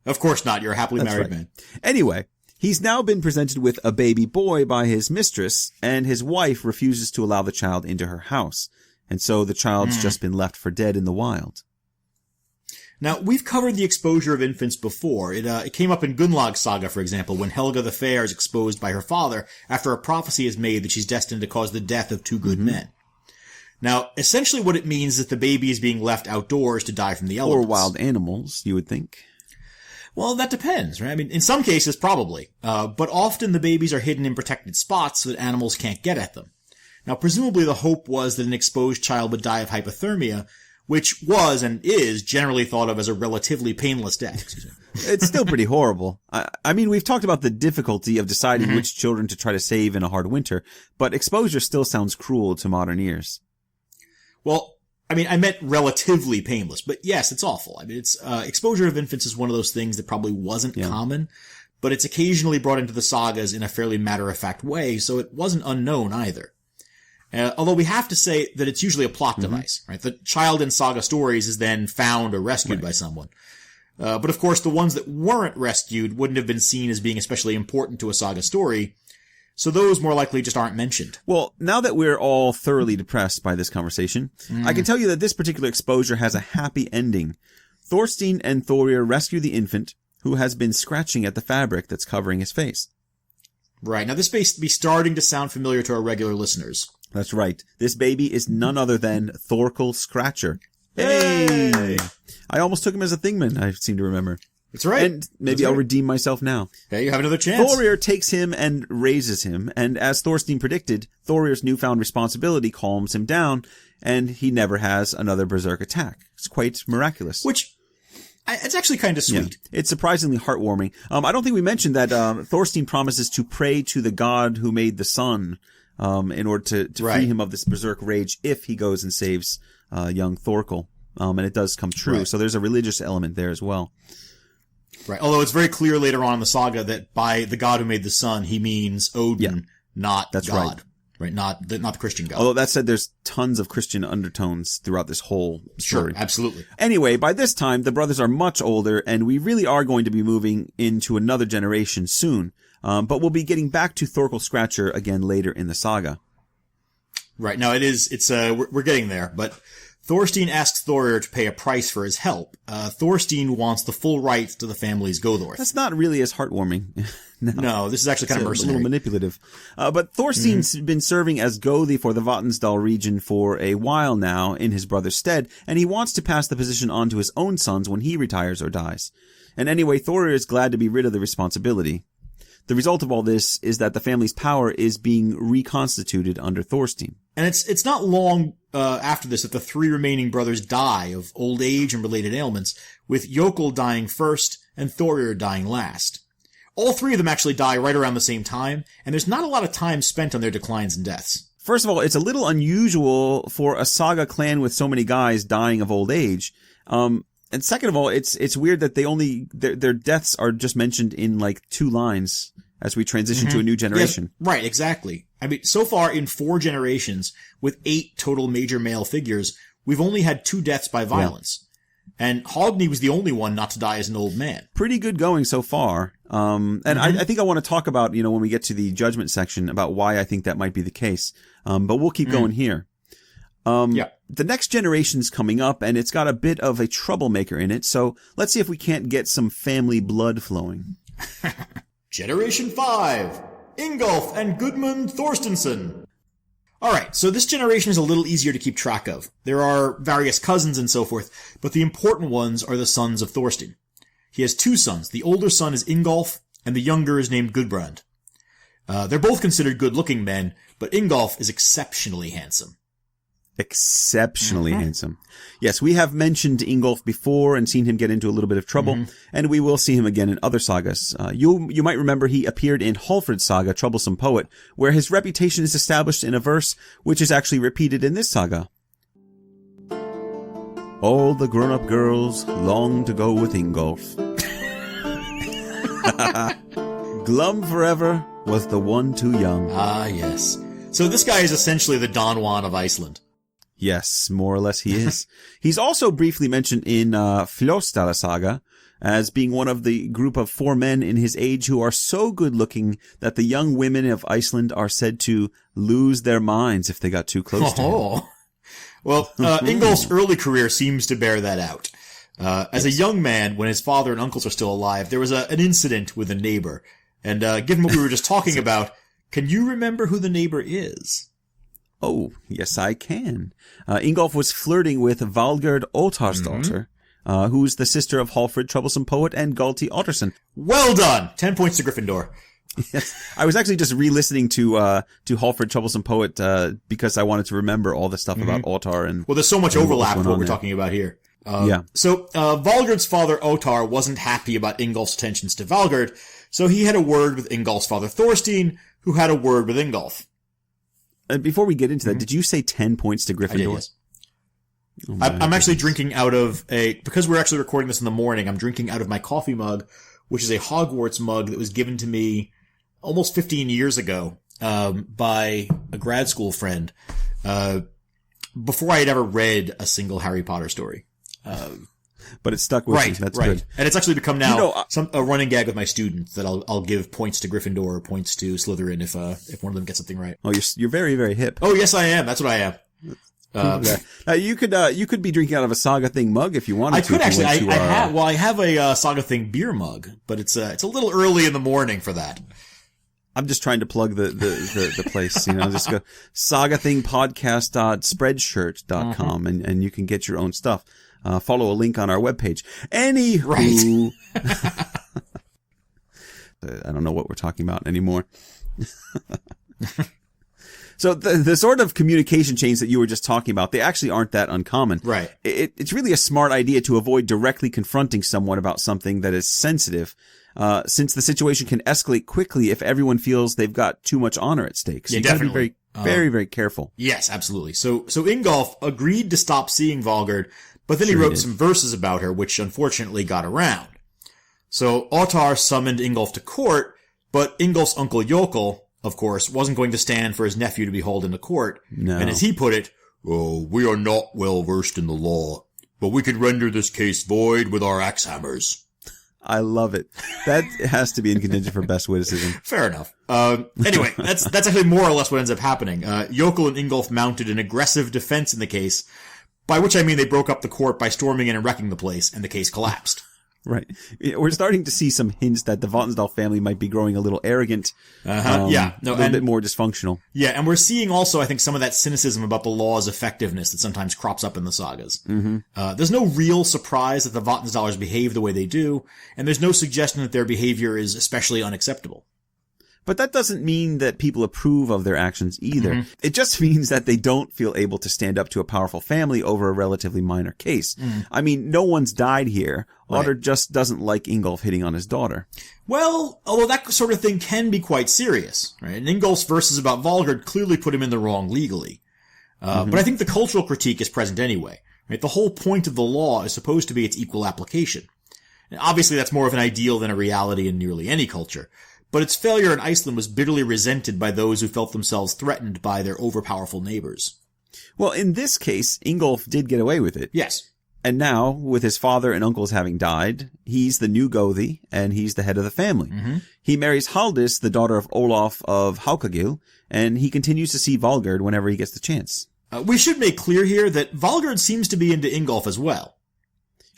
Of course not. You're a happily married man. Anyway, he's now been presented with a baby boy by his mistress, and his wife refuses to allow the child into her house. And so the child's just been left for dead in the wild. Now, we've covered the exposure of infants before. It came up in Gunnlaug's saga, for example, when Helga the Fair is exposed by her father after a prophecy is made that she's destined to cause the death of two good men. Now, essentially what it means is that the baby is being left outdoors to die from the elements. Or wild animals, you would think. Well, that depends, right? I mean, in some cases, probably. But often the babies are hidden in protected spots so that animals can't get at them. Now, presumably the hope was that an exposed child would die of hypothermia, which was and is generally thought of as a relatively painless death. It's still pretty horrible. I mean, we've talked about the difficulty of deciding which children to try to save in a hard winter, but exposure still sounds cruel to modern ears. Well, I mean, I meant relatively painless, but yes, it's awful. I mean, it's, exposure of infants is one of those things that probably wasn't common, but it's occasionally brought into the sagas in a fairly matter-of-fact way, so it wasn't unknown either. Although we have to say that it's usually a plot device, right? The child in saga stories is then found or rescued by someone. But of course, the ones that weren't rescued wouldn't have been seen as being especially important to a saga story, so those more likely just aren't mentioned. Well, now that we're all thoroughly depressed by this conversation, I can tell you that this particular exposure has a happy ending. Thorstein and Thorir rescue the infant, who has been scratching at the fabric that's covering his face. Right. Now, this may be starting to sound familiar to our regular listeners. That's right. This baby is none other than Thorkel Scratcher. Hey! I almost took him as a thingman, I seem to remember. That's right. And maybe I'll redeem myself now. Okay, you have another chance. Thorir takes him and raises him, and as Thorstein predicted, Thorir's newfound responsibility calms him down, and he never has another berserk attack. It's quite miraculous. It's actually kind of sweet. Yeah, it's surprisingly heartwarming. I don't think we mentioned that Thorstein promises to pray to the god who made the sun in order to free him of this berserk rage if he goes and saves young Thorkel. And it does come true. Right. So there's a religious element there as well. Right. Although it's very clear later on in the saga that by the god who made the sun, he means Odin, not that's God. Right. Right. Not the Christian God. Although that said, there's tons of Christian undertones throughout this whole story. Sure. Absolutely. Anyway, by this time, the brothers are much older, and we really are going to be moving into another generation soon. But we'll be getting back to Thorkel Scratcher again later in the saga. Right. Now we're getting there, but Thorstein asks Thorir to pay a price for his help. Thorstein wants the full rights to the family's Gothorth. That's not really as heartwarming. No, this is actually kind of mercenary. A little manipulative. But Thorstein's been serving as Gothi for the Vatnsdal region for a while now in his brother's stead, and he wants to pass the position on to his own sons when he retires or dies. And anyway, Thorir is glad to be rid of the responsibility. The result of all this is that the family's power is being reconstituted under Thorstein. And it's not long after this that the three remaining brothers die of old age and related ailments, with Jokul dying first and Thorir dying last. All three of them actually die right around the same time, and there's not a lot of time spent on their declines and deaths. First of all, it's a little unusual for a saga clan with so many guys dying of old age. And second of all, it's weird that their deaths are just mentioned in like 2 lines as we transition to a new generation. Yes, right, exactly. I mean, so far in 4 generations, with 8 total major male figures, we've only had 2 deaths by violence. Yeah. And Hogni was the only one not to die as an old man. Pretty good going so far. I think I want to talk about, when we get to the judgment section about why I think that might be the case. But we'll keep going here. The next generation's coming up, and it's got a bit of a troublemaker in it, so let's see if we can't get some family blood flowing. Generation 5, Ingolf and Ingimund Thorsteinsson. Alright, so this generation is a little easier to keep track of. There are various cousins and so forth, but the important ones are the sons of Thorstein. He has 2 sons. The older son is Ingolf, and the younger is named Gudbrand. They're both considered good-looking men, but Ingolf is exceptionally handsome. Exceptionally handsome. Yes, we have mentioned Ingolf before and seen him get into a little bit of trouble, and we will see him again in other sagas. You might remember he appeared in Hallfred's saga, Troublesome Poet, where his reputation is established in a verse which is actually repeated in this saga. All the grown-up girls long to go with Ingolf. Glum forever was the one too young. Ah, yes. So this guy is essentially the Don Juan of Iceland. Yes, more or less he is. He's also briefly mentioned in Vatnsdal saga as being one of the group of 4 men in his age who are so good-looking that the young women of Iceland are said to lose their minds if they got too close to him. Well, Ingolf's early career seems to bear that out. As a young man, when his father and uncles are still alive, there was an incident with a neighbor. And given what we were just talking about, can you remember who the neighbor is? Oh, yes, I can. Ingolf was flirting with Valgerd Ottarsdottir, who's the sister of Hallfred, Troublesome Poet, and Galti Otterson. Well done! 10 points to Gryffindor. Yes. I was actually just re-listening to Hallfred Troublesome Poet, because I wanted to remember all the stuff about Ottar and... Well, there's so much overlap with what we're talking about here. So, Valgard's father Ottar wasn't happy about Ingolf's attentions to Valgard, so he had a word with Ingolf's father Thorstein, who had a word with Ingolf. And before we get into that, did you say 10 points to Gryffindor? I did, yes. Oh, I'm actually drinking out of because we're actually recording this in the morning, I'm drinking out of my coffee mug, which is a Hogwarts mug that was given to me almost 15 years ago, by a grad school friend, before I had ever read a single Harry Potter story. But it's stuck with you. That's good. And it's actually become now a running gag with my students that I'll give points to Gryffindor or points to Slytherin if one of them gets something right. Oh, you're very, very hip. Oh, yes, I am. That's what I am. You could be drinking out of a Saga Thing mug if you wanted to. I could actually. I have a Saga Thing beer mug, but it's a little early in the morning for that. I'm just trying to plug the place, just go sagathingpodcast.spreadshirt.com and you can get your own stuff. Follow a link on our webpage. Anywho. Right. I don't know what we're talking about anymore. So the sort of communication chains that you were just talking about, they actually aren't that uncommon. Right. It's really a smart idea to avoid directly confronting someone about something that is sensitive, since the situation can escalate quickly if everyone feels they've got too much honor at stake. So you gotta be very, very, very careful. Yes, absolutely. So Ingolf agreed to stop seeing Valgard, but then he wrote some verses about her, which unfortunately got around. So Ottar summoned Ingolf to court, but Ingolf's uncle Jokul, of course, wasn't going to stand for his nephew to be hauled into court. No. And as he put it, "Oh, we are not well versed in the law, but we could render this case void with our axe hammers." I love it. That has to be in contention for best witticism. Fair enough. Anyway, that's actually more or less what ends up happening. Jokul and Ingolf mounted an aggressive defense in the case, by which I mean they broke up the court by storming in and wrecking the place, and the case collapsed. Right. We're starting to see some hints that the Vatnsdal family might be growing a little arrogant. A little bit more dysfunctional. Yeah, and we're seeing also, I think, some of that cynicism about the law's effectiveness that sometimes crops up in the sagas. Mm-hmm. There's no real surprise that the Vatnsdalers behave the way they do, and there's no suggestion that their behavior is especially unacceptable. But that doesn't mean that people approve of their actions either. Mm-hmm. It just means that they don't feel able to stand up to a powerful family over a relatively minor case. Mm-hmm. I mean, no one's died here. Right. Otter just doesn't like Ingolf hitting on his daughter. Well, although that sort of thing can be quite serious, right? And Ingolf's verses about Valgard clearly put him in the wrong legally. But I think the cultural critique is present anyway, right? The whole point of the law is supposed to be its equal application. And obviously that's more of an ideal than a reality in nearly any culture. But its failure in Iceland was bitterly resented by those who felt themselves threatened by their overpowerful neighbors. Well, in this case, Ingolf did get away with it. Yes. And now, with his father and uncles having died, he's the new Gothi, and he's the head of the family. Mm-hmm. He marries Haldis, the daughter of Olaf of Haukagil, and he continues to see Valgard whenever he gets the chance. We should make clear here that Valgard seems to be into Ingolf as well.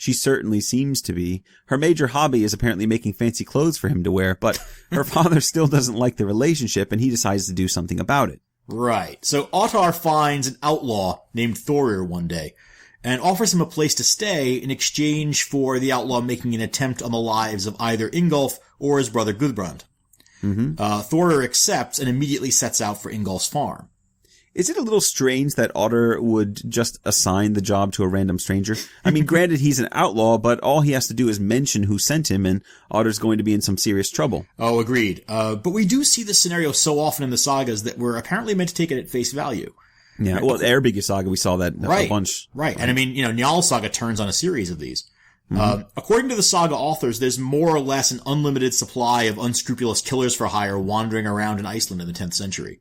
She certainly seems to be. Her major hobby is apparently making fancy clothes for him to wear, but her father still doesn't like the relationship, and he decides to do something about it. Right. So Ottar finds an outlaw named Thorir one day, and offers him a place to stay in exchange for the outlaw making an attempt on the lives of either Ingolf or his brother Gudbrand. Mm-hmm. Thorir accepts and immediately sets out for Ingolf's farm. Is it a little strange that Otter would just assign the job to a random stranger? I mean, granted, he's an outlaw, but all he has to do is mention who sent him, and Otter's going to be in some serious trouble. Oh, agreed. But we do see this scenario so often in the sagas that we're apparently meant to take it at face value. Yeah, right? Well, the Eyrbyggja saga, we saw that a bunch. Right, and I mean, Njal Saga turns on a series of these. Mm-hmm. According to the saga authors, there's more or less an unlimited supply of unscrupulous killers for hire wandering around in Iceland in the 10th century.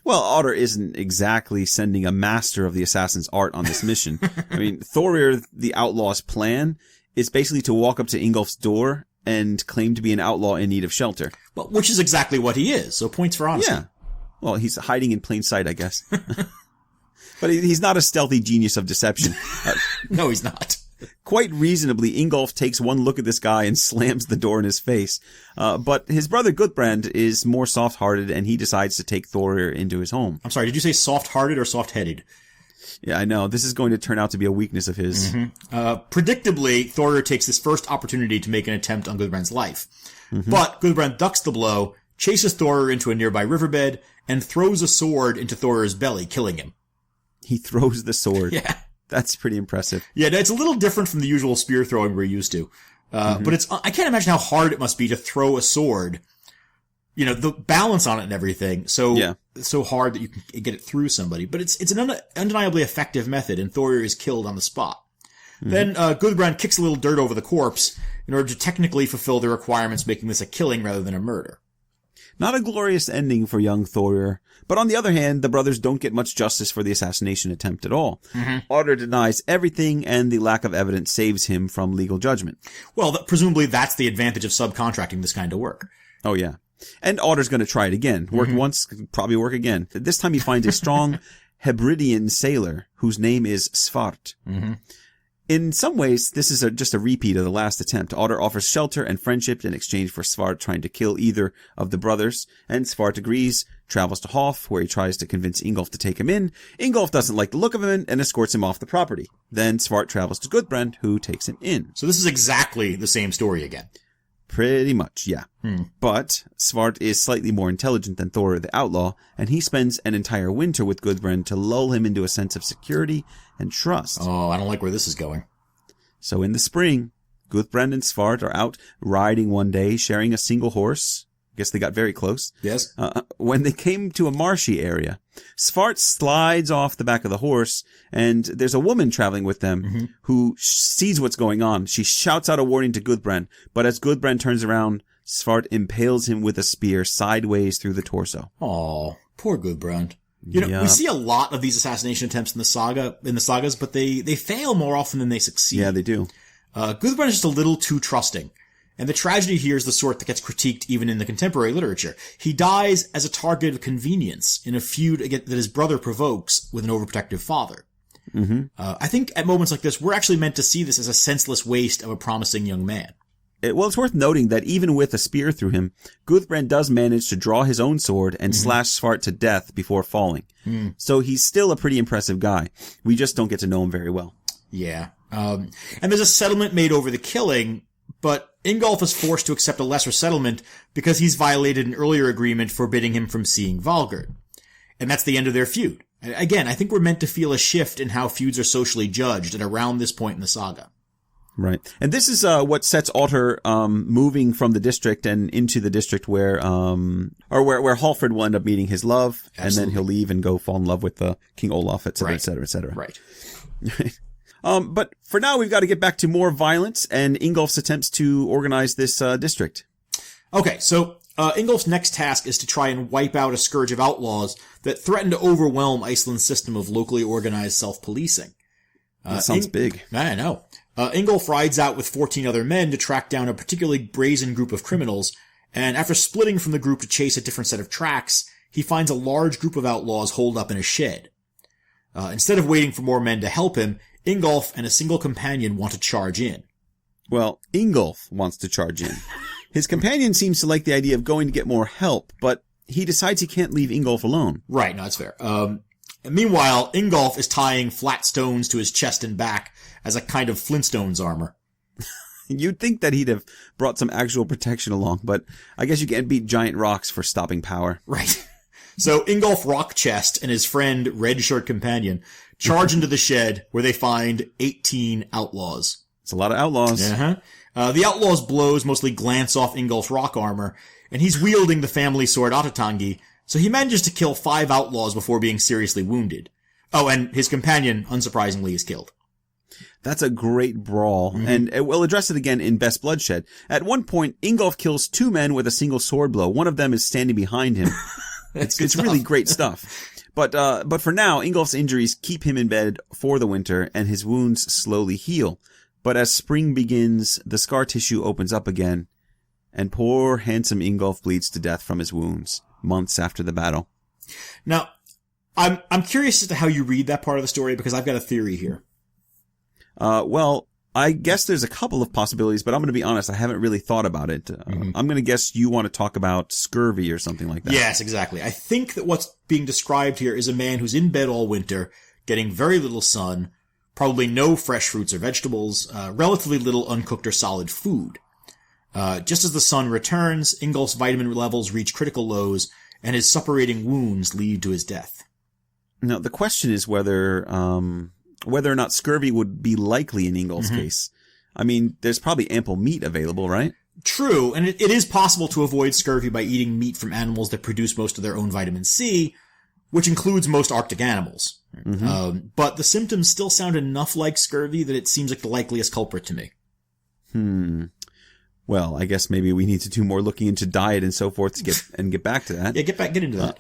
Well, Otter isn't exactly sending a master of the assassin's art on this mission. I mean, Thorir, the outlaw's plan, is basically to walk up to Ingolf's door and claim to be an outlaw in need of shelter. Well, which is exactly what he is, so points for honesty. Yeah. Well, he's hiding in plain sight, I guess. But he's not a stealthy genius of deception. No, he's not. Quite reasonably, Ingolf takes one look at this guy and slams the door in his face. But his brother Gudbrand is more soft-hearted, and he decides to take Thorir into his home. I'm sorry, did you say soft-hearted or soft-headed? Yeah, I know. This is going to turn out to be a weakness of his. Mm-hmm. Predictably, Thorir takes this first opportunity to make an attempt on Gudbrand's life. Mm-hmm. But Gudbrand ducks the blow, chases Thorir into a nearby riverbed, and throws a sword into Thorir's belly, killing him. He throws the sword. Yeah. That's pretty impressive. Yeah, it's a little different from the usual spear throwing we're used to. But I can't imagine how hard it must be to throw a sword. You know, the balance on it and everything. So hard that you can get it through somebody. But it's an undeniably effective method, and Thorir is killed on the spot. Then Gudbrand kicks a little dirt over the corpse in order to technically fulfill the requirements, making this a killing rather than a murder. Not a glorious ending for young Thorir. But on the other hand, the brothers don't get much justice for the assassination attempt at all. Otter denies everything, and the lack of evidence saves him from legal judgment. Well, presumably that's the advantage of subcontracting this kind of work. Oh, yeah. And Otter's going to try it again. Worked once, could probably work again. This time he finds a strong Hebridean sailor whose name is Svart. In some ways, this is just a repeat of the last attempt. Otter offers shelter and friendship in exchange for Svart trying to kill either of the brothers, and Svart agrees, travels to Hof, where he tries to convince Ingolf to take him in. Ingolf doesn't like the look of him and escorts him off the property. Then Svart travels to Gudbrand, who takes him in. So this is exactly the same story again. Pretty much, yeah. But Svart is slightly more intelligent than Thorir the outlaw, and he spends an entire winter with Gudbrand to lull him into a sense of security and trust. Oh, I don't like where this is going. So in the spring, Gudbrand and Svart are out riding one day, sharing a single horse. I guess they got very close. Yes. When they came to a marshy area, Svart slides off the back of the horse, and there's a woman traveling with them who sees what's going on. She shouts out a warning to Gudbrand, but as Gudbrand turns around, Svart impales him with a spear sideways through the torso. Oh, poor Gudbrand. You know, we see a lot of these assassination attempts in the sagas, but they fail more often than they succeed. Yeah, they do. Gudbrand is just a little too trusting. And the tragedy here is the sort that gets critiqued even in the contemporary literature. He dies as a target of convenience in a feud that his brother provokes with an overprotective father. I think at moments like this, we're actually meant to see this as a senseless waste of a promising young man. Well, it's worth noting that even with a spear through him, Gudbrand does manage to draw his own sword and slash Svart to death before falling. So he's still a pretty impressive guy. We just don't get to know him very well. Yeah. And there's a settlement made over the killing, but Ingolf is forced to accept a lesser settlement because he's violated an earlier agreement forbidding him from seeing Valgerd. And that's the end of their feud. Again, I think we're meant to feel a shift in how feuds are socially judged at around this point in the saga. Right. And this is what sets Otter moving from the district and into the district where Hallfred will end up meeting his love. Absolutely. And then he'll leave and go fall in love with King Olaf, et cetera, et cetera, et cetera. Right. But for now, we've got to get back to more violence and Ingolf's attempts to organize this district. Okay, so Ingolf's next task is to try and wipe out a scourge of outlaws that threaten to overwhelm Iceland's system of locally organized self-policing. That sounds big. I know. Ingolf rides out with 14 other men to track down a particularly brazen group of criminals, and after splitting from the group to chase a different set of tracks, he finds a large group of outlaws holed up in a shed. Instead of waiting for more men to help him, Ingolf and a single companion want to charge in. Well, Ingolf wants to charge in. His companion seems to like the idea of going to get more help, but he decides he can't leave Ingolf alone. Right, no, that's fair. Meanwhile, Ingolf is tying flat stones to his chest and back as a kind of Flintstones armor. You'd think that he'd have brought some actual protection along, but I guess you can't beat giant rocks for stopping power. Right. So Ingolf Rockchest and his friend Red Shirt Companion charge into the shed where they find 18 outlaws. It's a lot of outlaws. The outlaws' blows mostly glance off Ingolf's rock armor, and he's wielding the family sword Atatangi, so he manages to kill 5 outlaws before being seriously wounded. Oh, and his companion, unsurprisingly, is killed. That's a great brawl, and we'll address it again in Best Bloodshed. At one point, Ingolf kills 2 men with a single sword blow. One of them is standing behind him. It's really great stuff. But for now, Ingolf's injuries keep him in bed for the winter, and his wounds slowly heal. But as spring begins, the scar tissue opens up again, and poor, handsome Ingolf bleeds to death from his wounds, months after the battle. Now, I'm curious as to how you read that part of the story, because I've got a theory here. Well, I guess there's a couple of possibilities, but I'm going to be honest, I haven't really thought about it. I'm going to guess you want to talk about scurvy or something like that. Yes, exactly. I think that what's being described here is a man who's in bed all winter, getting very little sun, probably no fresh fruits or vegetables, relatively little uncooked or solid food. Just as the sun returns, Ingolf's vitamin levels reach critical lows, and his suppurating wounds lead to his death. Now, the question is whether or not scurvy would be likely in Ingolf's case. I mean, there's probably ample meat available, right? True, and it is possible to avoid scurvy by eating meat from animals that produce most of their own vitamin C, which includes most Arctic animals. But the symptoms still sound enough like scurvy that it seems like the likeliest culprit to me. Well, I guess maybe we need to do more looking into diet and so forth to get back to that. Yeah, get into that.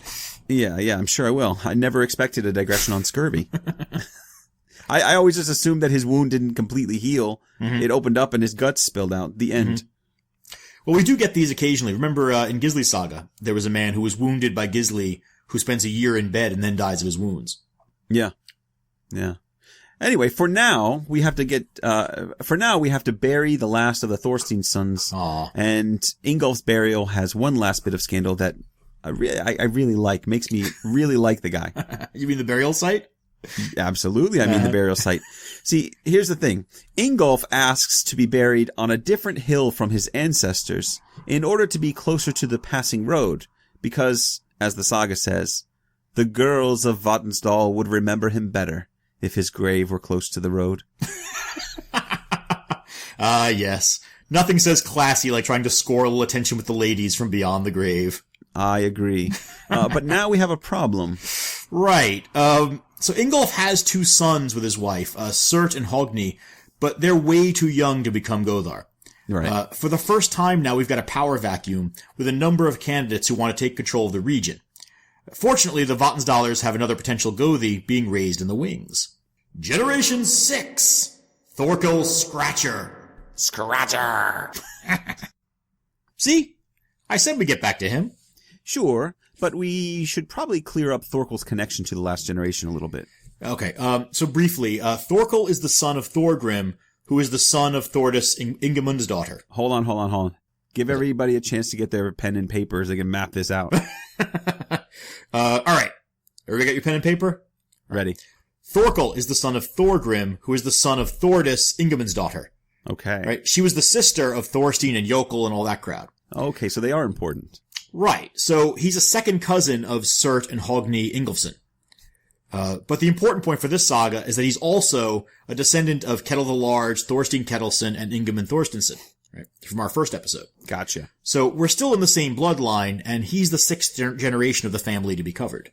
Yeah, I'm sure I will. I never expected a digression on scurvy. I always just assumed that his wound didn't completely heal. It opened up and his guts spilled out. The end. Well, we do get these occasionally. Remember, in Gisli's saga, there was a man who was wounded by Gisli who spends a year in bed and then dies of his wounds. Yeah. Anyway, for now, we have to bury the last of the Thorstein sons. Aww. And Ingolf's burial has one last bit of scandal that I really like. Makes me really like the guy. You mean the burial site? Absolutely, I mean the burial site. See, here's the thing. Ingolf asks to be buried on a different hill from his ancestors in order to be closer to the passing road, because, as the saga says, the girls of Vatnsdal would remember him better if his grave were close to the road. Yes. Nothing says classy like trying to score a little attention with the ladies from beyond the grave. I agree. But now we have a problem. Right. So Ingolf has two sons with his wife, Surt and Hogni, but they're way too young to become Gothar. Right. For the first time now, we've got a power vacuum with a number of candidates who want to take control of the region. Fortunately, the Vatnsdalers have another potential Gothi being raised in the wings. Generation 6, Thorkel Scratcher. See? I said we'd get back to him. Sure, but we should probably clear up Thorkel's connection to the last generation a little bit. Okay, so briefly, Thorkel is the son of Thorgrim, who is the son of Thordis Ingimund's daughter. Hold on. Give everybody a chance to get their pen and paper so they can map this out. Alright. Everybody got your pen and paper? Ready. Thorkel is the son of Thorgrim, who is the son of Thordis Ingimund's daughter. Okay. Right? She was the sister of Thorstein and Jokul and all that crowd. Okay, so they are important. Right. So he's a second cousin of Surt and Hogni Ingolfsson. But the important point for this saga is that he's also a descendant of Kettle the Large, Thorstein Ketilsson, and Ingimund Thorsteinsson, right? From our first episode. Gotcha. So we're still in the same bloodline, and he's the sixth generation of the family to be covered.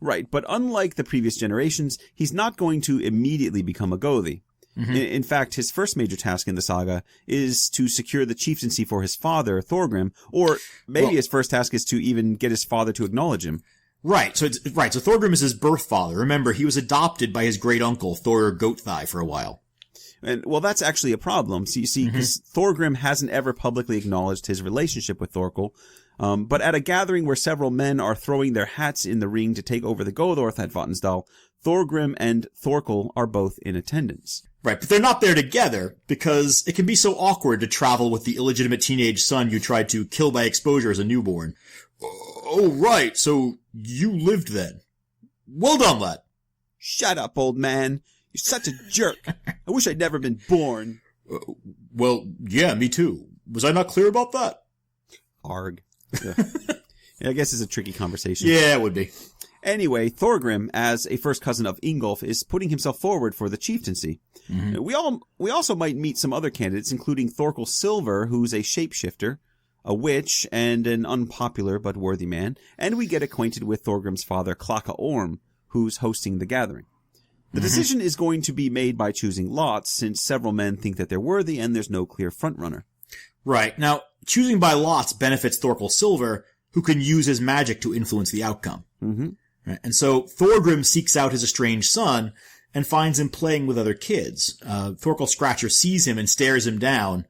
Right, but unlike the previous generations, he's not going to immediately become a Gothi. In fact, his first major task in the saga is to secure the chieftaincy for his father, Thorgrim, or maybe his first task is to even get his father to acknowledge him. Right, so Thorgrim is his birth father. Remember, he was adopted by his great uncle, Thorir Goathai, for a while. And, well, that's actually a problem. So you see, because Thorgrim hasn't ever publicly acknowledged his relationship with Thorkel, but at a gathering where several men are throwing their hats in the ring to take over the Gothorth at Vatnsdal, Thorgrim and Thorkel are both in attendance. Right, but they're not there together because it can be so awkward to travel with the illegitimate teenage son you tried to kill by exposure as a newborn. Oh, right, so you lived then. Well done, lad. Shut up, old man. You're such a jerk. I wish I'd never been born. Well, yeah, me too. Was I not clear about that? Arg. Yeah, I guess it's a tricky conversation. Yeah, it would be. Anyway, Thorgrim, as a first cousin of Ingolf, is putting himself forward for the chieftaincy. We also might meet some other candidates, including Thorkel Silver, who's a shapeshifter, a witch, and an unpopular but worthy man. And we get acquainted with Thorgrim's father, Klaka Orm, who's hosting the gathering. The decision is going to be made by choosing lots, since several men think that they're worthy and there's no clear frontrunner. Right. Now, choosing by lots benefits Thorkel Silver, who can use his magic to influence the outcome. Right. And so Thorgrim seeks out his estranged son and finds him playing with other kids. Thorkel Scratcher sees him and stares him down,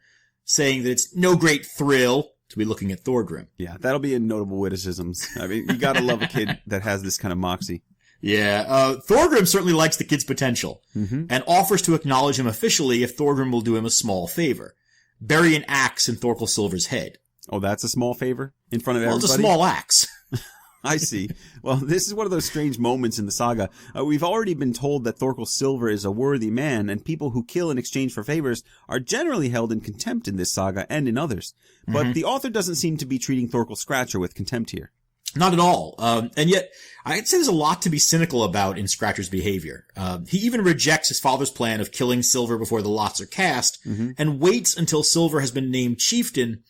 saying that it's no great thrill to be looking at Thorgrim. Yeah, that'll be in notable witticisms. I mean, you gotta love a kid that has this kind of moxie. Yeah, Thorgrim certainly likes the kid's potential, and offers to acknowledge him officially if Thorgrim will do him a small favor. Bury an axe in Thorkel Silver's head. Oh, that's a small favor? In front of everybody? It's a small axe. I see. Well, this is one of those strange moments in the saga. We've already been told that Thorkel Silver is a worthy man, and people who kill in exchange for favors are generally held in contempt in this saga and in others. But the author doesn't seem to be treating Thorkel Scratcher with contempt here. Not at all. And yet, I'd say there's a lot to be cynical about in Scratcher's behavior. He even rejects his father's plan of killing Silver before the lots are cast, and waits until Silver has been named chieftain,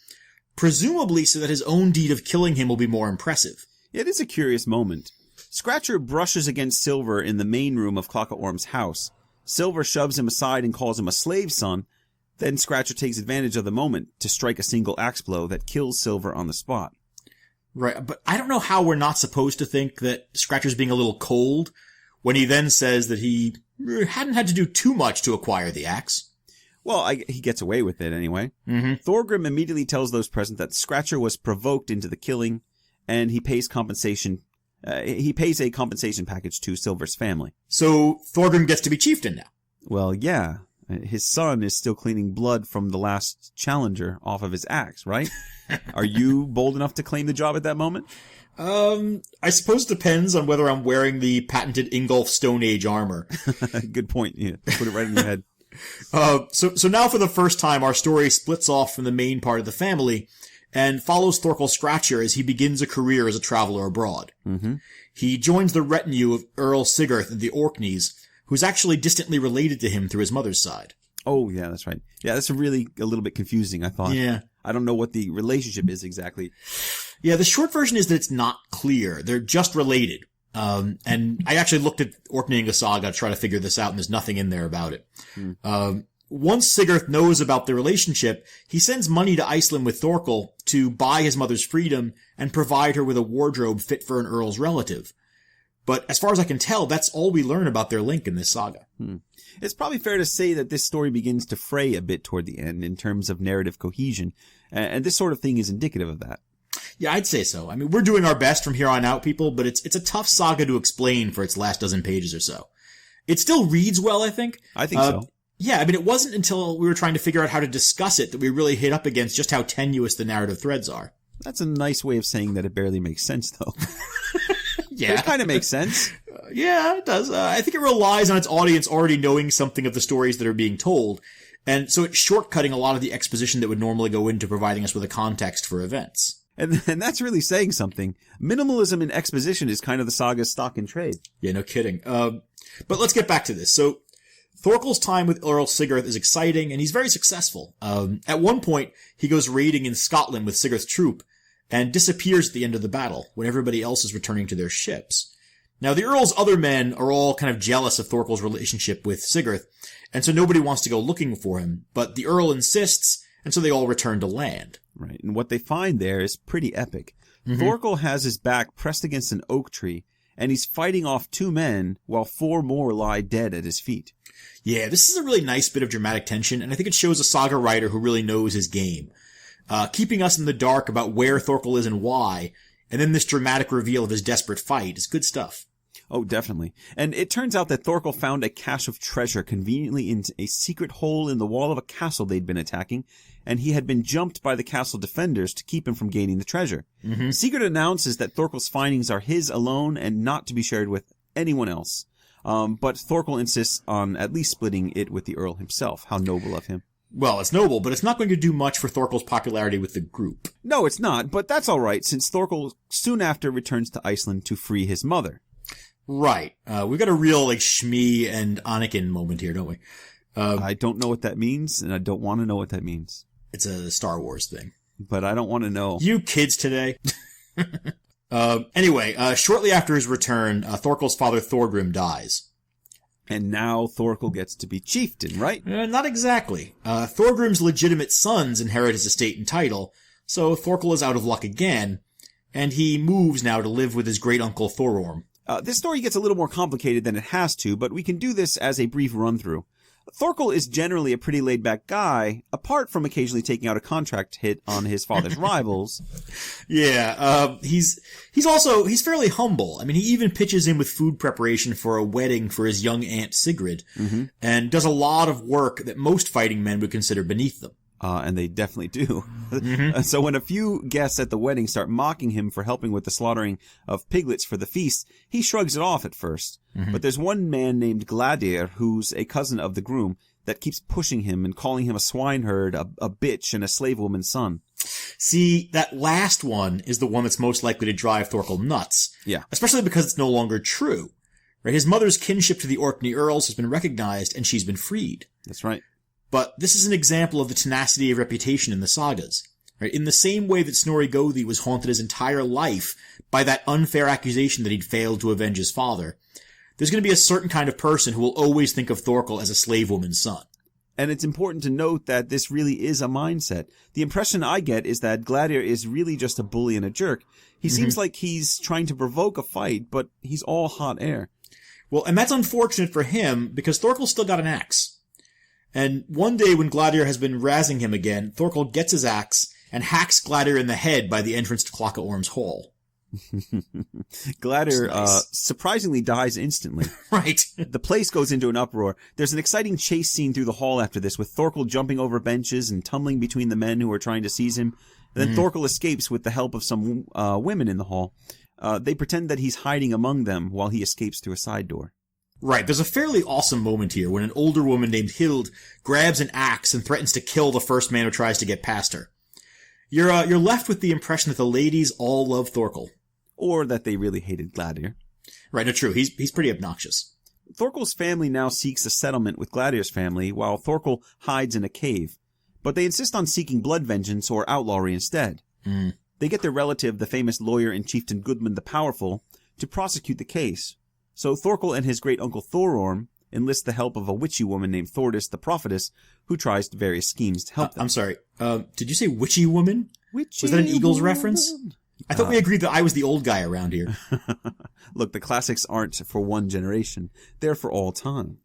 presumably so that his own deed of killing him will be more impressive. It is a curious moment. Scratcher brushes against Silver in the main room of Clackaorm's house. Silver shoves him aside and calls him a slave son. Then Scratcher takes advantage of the moment to strike a single axe blow that kills Silver on the spot. Right, but I don't know how we're not supposed to think that Scratcher's being a little cold when he then says that he hadn't had to do too much to acquire the axe. Well, he gets away with it anyway. Thorgrim immediately tells those present that Scratcher was provoked into the killing, and he pays compensation. He pays a compensation package to Silver's family. So Thorgrim gets to be chieftain now. Well, yeah. His son is still cleaning blood from the last challenger off of his axe, right? Are you bold enough to claim the job at that moment? I suppose it depends on whether I'm wearing the patented Ingolf Stone Age armor. Good point. Yeah, put it right in your head. So now for the first time, our story splits off from the main part of the family and follows Thorkel Scratcher as he begins a career as a traveler abroad. He joins the retinue of Earl Sigurd and the Orkneys, who's actually distantly related to him through his mother's side. Oh, yeah, that's right. Yeah, that's really a little bit confusing, I thought. Yeah. I don't know what the relationship is exactly. Yeah, the short version is that it's not clear. They're just related. And I actually looked at Orkneyinga Saga to try to figure this out, and there's nothing in there about it. Once Sigurd knows about the relationship, he sends money to Iceland with Thorkel to buy his mother's freedom and provide her with a wardrobe fit for an earl's relative. But as far as I can tell, that's all we learn about their link in this saga. It's probably fair to say that this story begins to fray a bit toward the end in terms of narrative cohesion, and this sort of thing is indicative of that. Yeah, I'd say so. I mean, we're doing our best from here on out, people, but it's a tough saga to explain for its last dozen pages or so. It still reads well, I think. I think so. Yeah, I mean, it wasn't until we were trying to figure out how to discuss it that we really hit up against just how tenuous the narrative threads are. That's a nice way of saying that it barely makes sense, though. Yeah. It kind of makes sense. Yeah, it does. I think it relies on its audience already knowing something of the stories that are being told, and so it's shortcutting a lot of the exposition that would normally go into providing us with a context for events. And that's really saying something. Minimalism in exposition is kind of the saga's stock in trade. Yeah, no kidding. But let's get back to this. So, Thorkel's time with Earl Sigurd is exciting, and he's very successful. At one point, he goes raiding in Scotland with Sigurd's troop, and disappears at the end of the battle, when everybody else is returning to their ships. Now, the Earl's other men are all kind of jealous of Thorkel's relationship with Sigurd, and so nobody wants to go looking for him, but the Earl insists, and so they all return to land. Right, and what they find there is pretty epic. Thorkel has his back pressed against an oak tree, and he's fighting off 2 men, while 4 more lie dead at his feet. Yeah, this is a really nice bit of dramatic tension, and I think it shows a saga writer who really knows his game. Keeping us in the dark about where Thorkel is and why, and then this dramatic reveal of his desperate fight is good stuff. Oh, definitely. And it turns out that Thorkel found a cache of treasure conveniently in a secret hole in the wall of a castle they'd been attacking, and he had been jumped by the castle defenders to keep him from gaining the treasure. Sigurd announces that Thorkel's findings are his alone and not to be shared with anyone else. But Thorkel insists on at least splitting it with the Earl himself. How noble of him. Well, it's noble, but it's not going to do much for Thorkel's popularity with the group. No, it's not, but that's all right, since Thorkel soon after returns to Iceland to free his mother. Right. We've got a real, Shmi and Anakin moment here, don't we? I don't know what that means, and I don't want to know what that means. It's a Star Wars thing. But I don't want to know. You kids today. Anyway, shortly after his return, Thorkel's father Thorgrim dies. And now Thorkel gets to be chieftain, right? Not exactly. Thorgrim's legitimate sons inherit his estate and title, so Thorkel is out of luck again, and he moves now to live with his great-uncle Thororm. This story gets a little more complicated than it has to, but we can do this as a brief run-through. Thorkel is generally a pretty laid-back guy, apart from occasionally taking out a contract hit on his father's rivals. Yeah, he's fairly humble. I mean, he even pitches in with food preparation for a wedding for his young aunt Sigrid, and does a lot of work that most fighting men would consider beneath them. And they definitely do. Mm-hmm. So when a few guests at the wedding start mocking him for helping with the slaughtering of piglets for the feast, he shrugs it off at first. Mm-hmm. But there's one man named Gladir, who's a cousin of the groom, that keeps pushing him and calling him a swineherd, a bitch, and a slave woman's son. See, that last one is the one that's most likely to drive Thorkel nuts. Yeah. Especially because it's no longer true. Right? His mother's kinship to the Orkney Earls has been recognized, and she's been freed. That's right. But this is an example of the tenacity of reputation in the sagas. Right? In the same way that Snorri Gothi was haunted his entire life by that unfair accusation that he'd failed to avenge his father, there's going to be a certain kind of person who will always think of Thorkel as a slave woman's son. And it's important to note that this really is a mindset. The impression I get is that Gladir is really just a bully and a jerk. He seems like he's trying to provoke a fight, but he's all hot air. Well, and that's unfortunate for him, because Thorkel's still got an axe. And one day when Gladir has been razzing him again, Thorkel gets his axe and hacks Gladir in the head by the entrance to Clocka Orm's Hall. Gladir nice. Surprisingly dies instantly. Right. The place goes into an uproar. There's an exciting chase scene through the hall after this, with Thorkel jumping over benches and tumbling between the men who are trying to seize him. Then Thorkel escapes with the help of some women in the hall. They pretend that he's hiding among them while he escapes through a side door. Right. There's a fairly awesome moment here when an older woman named Hild grabs an axe and threatens to kill the first man who tries to get past her. You're left with the impression that the ladies all love Thorkel. Or that they really hated Gladir. Right, no, true. He's pretty obnoxious. Thorkel's family now seeks a settlement with Gladir's family, while Thorkel hides in a cave. But they insist on seeking blood vengeance or outlawry instead. They get their relative, the famous lawyer and chieftain Gudmund the Powerful, to prosecute the case. So Thorkel and his great-uncle Thororm enlist the help of a witchy woman named Thordis the Prophetess, who tries various schemes to help them. I'm sorry. Did you say witchy woman? Witchy Was that an Eagles woman. reference? I thought we agreed that I was the old guy around here. Look, the classics aren't for one generation. They're for all time.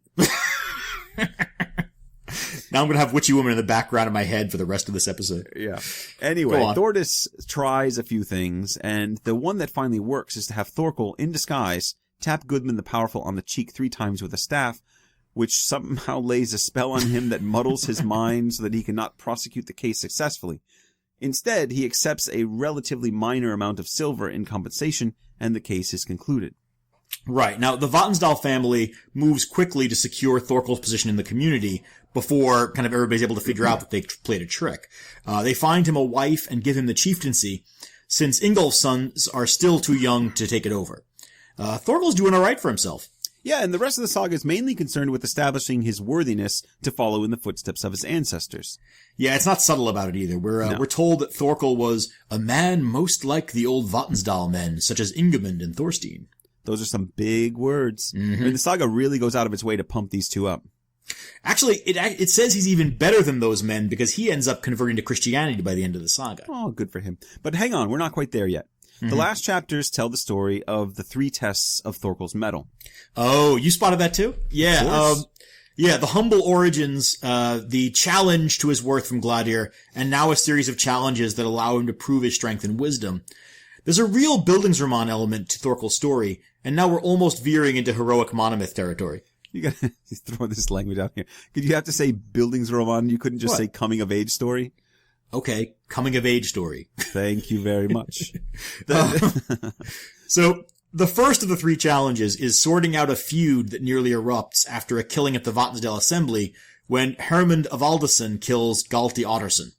Now I'm going to have witchy woman in the background of my head for the rest of this episode. Yeah. Anyway, Go on. Thordis tries a few things, and the one that finally works is to have Thorkel, in disguise, tap Gudmund the Powerful on the cheek 3 times with a staff, which somehow lays a spell on him that muddles his mind so that he cannot prosecute the case successfully. Instead, he accepts a relatively minor amount of silver in compensation, and the case is concluded. Right. Now, the Vatnsdal family moves quickly to secure Thorkel's position in the community before kind of everybody's able to figure out that they played a trick. They find him a wife and give him the chieftaincy, since Ingolf's sons are still too young to take it over. Thorkel's doing all right for himself. Yeah, and the rest of the saga is mainly concerned with establishing his worthiness to follow in the footsteps of his ancestors. Yeah, it's not subtle about it either. We're told that Thorkel was a man most like the old Vatnsdal men, such as Ingimund and Thorstein. Those are some big words. I mean, the saga really goes out of its way to pump these two up. Actually, it says he's even better than those men because he ends up converting to Christianity by the end of the saga. Oh, good for him. But hang on, we're not quite there yet. The last chapters tell the story of the 3 tests of Thorkel's mettle. Oh, you spotted that too? Yeah. Yeah, the humble origins, the challenge to his worth from Gladir, and now a series of challenges that allow him to prove his strength and wisdom. There's a real Bildungsroman element to Thorkel's story, and now we're almost veering into heroic monomyth territory. You gotta throw this language out here. Could you have to say Bildungsroman? You couldn't just say coming of age story? Okay, coming of age story. Thank you very much. So, the first of the 3 challenges is sorting out a feud that nearly erupts after a killing at the Vatnsdal assembly when Hermund of Alderson kills Galti Otterson.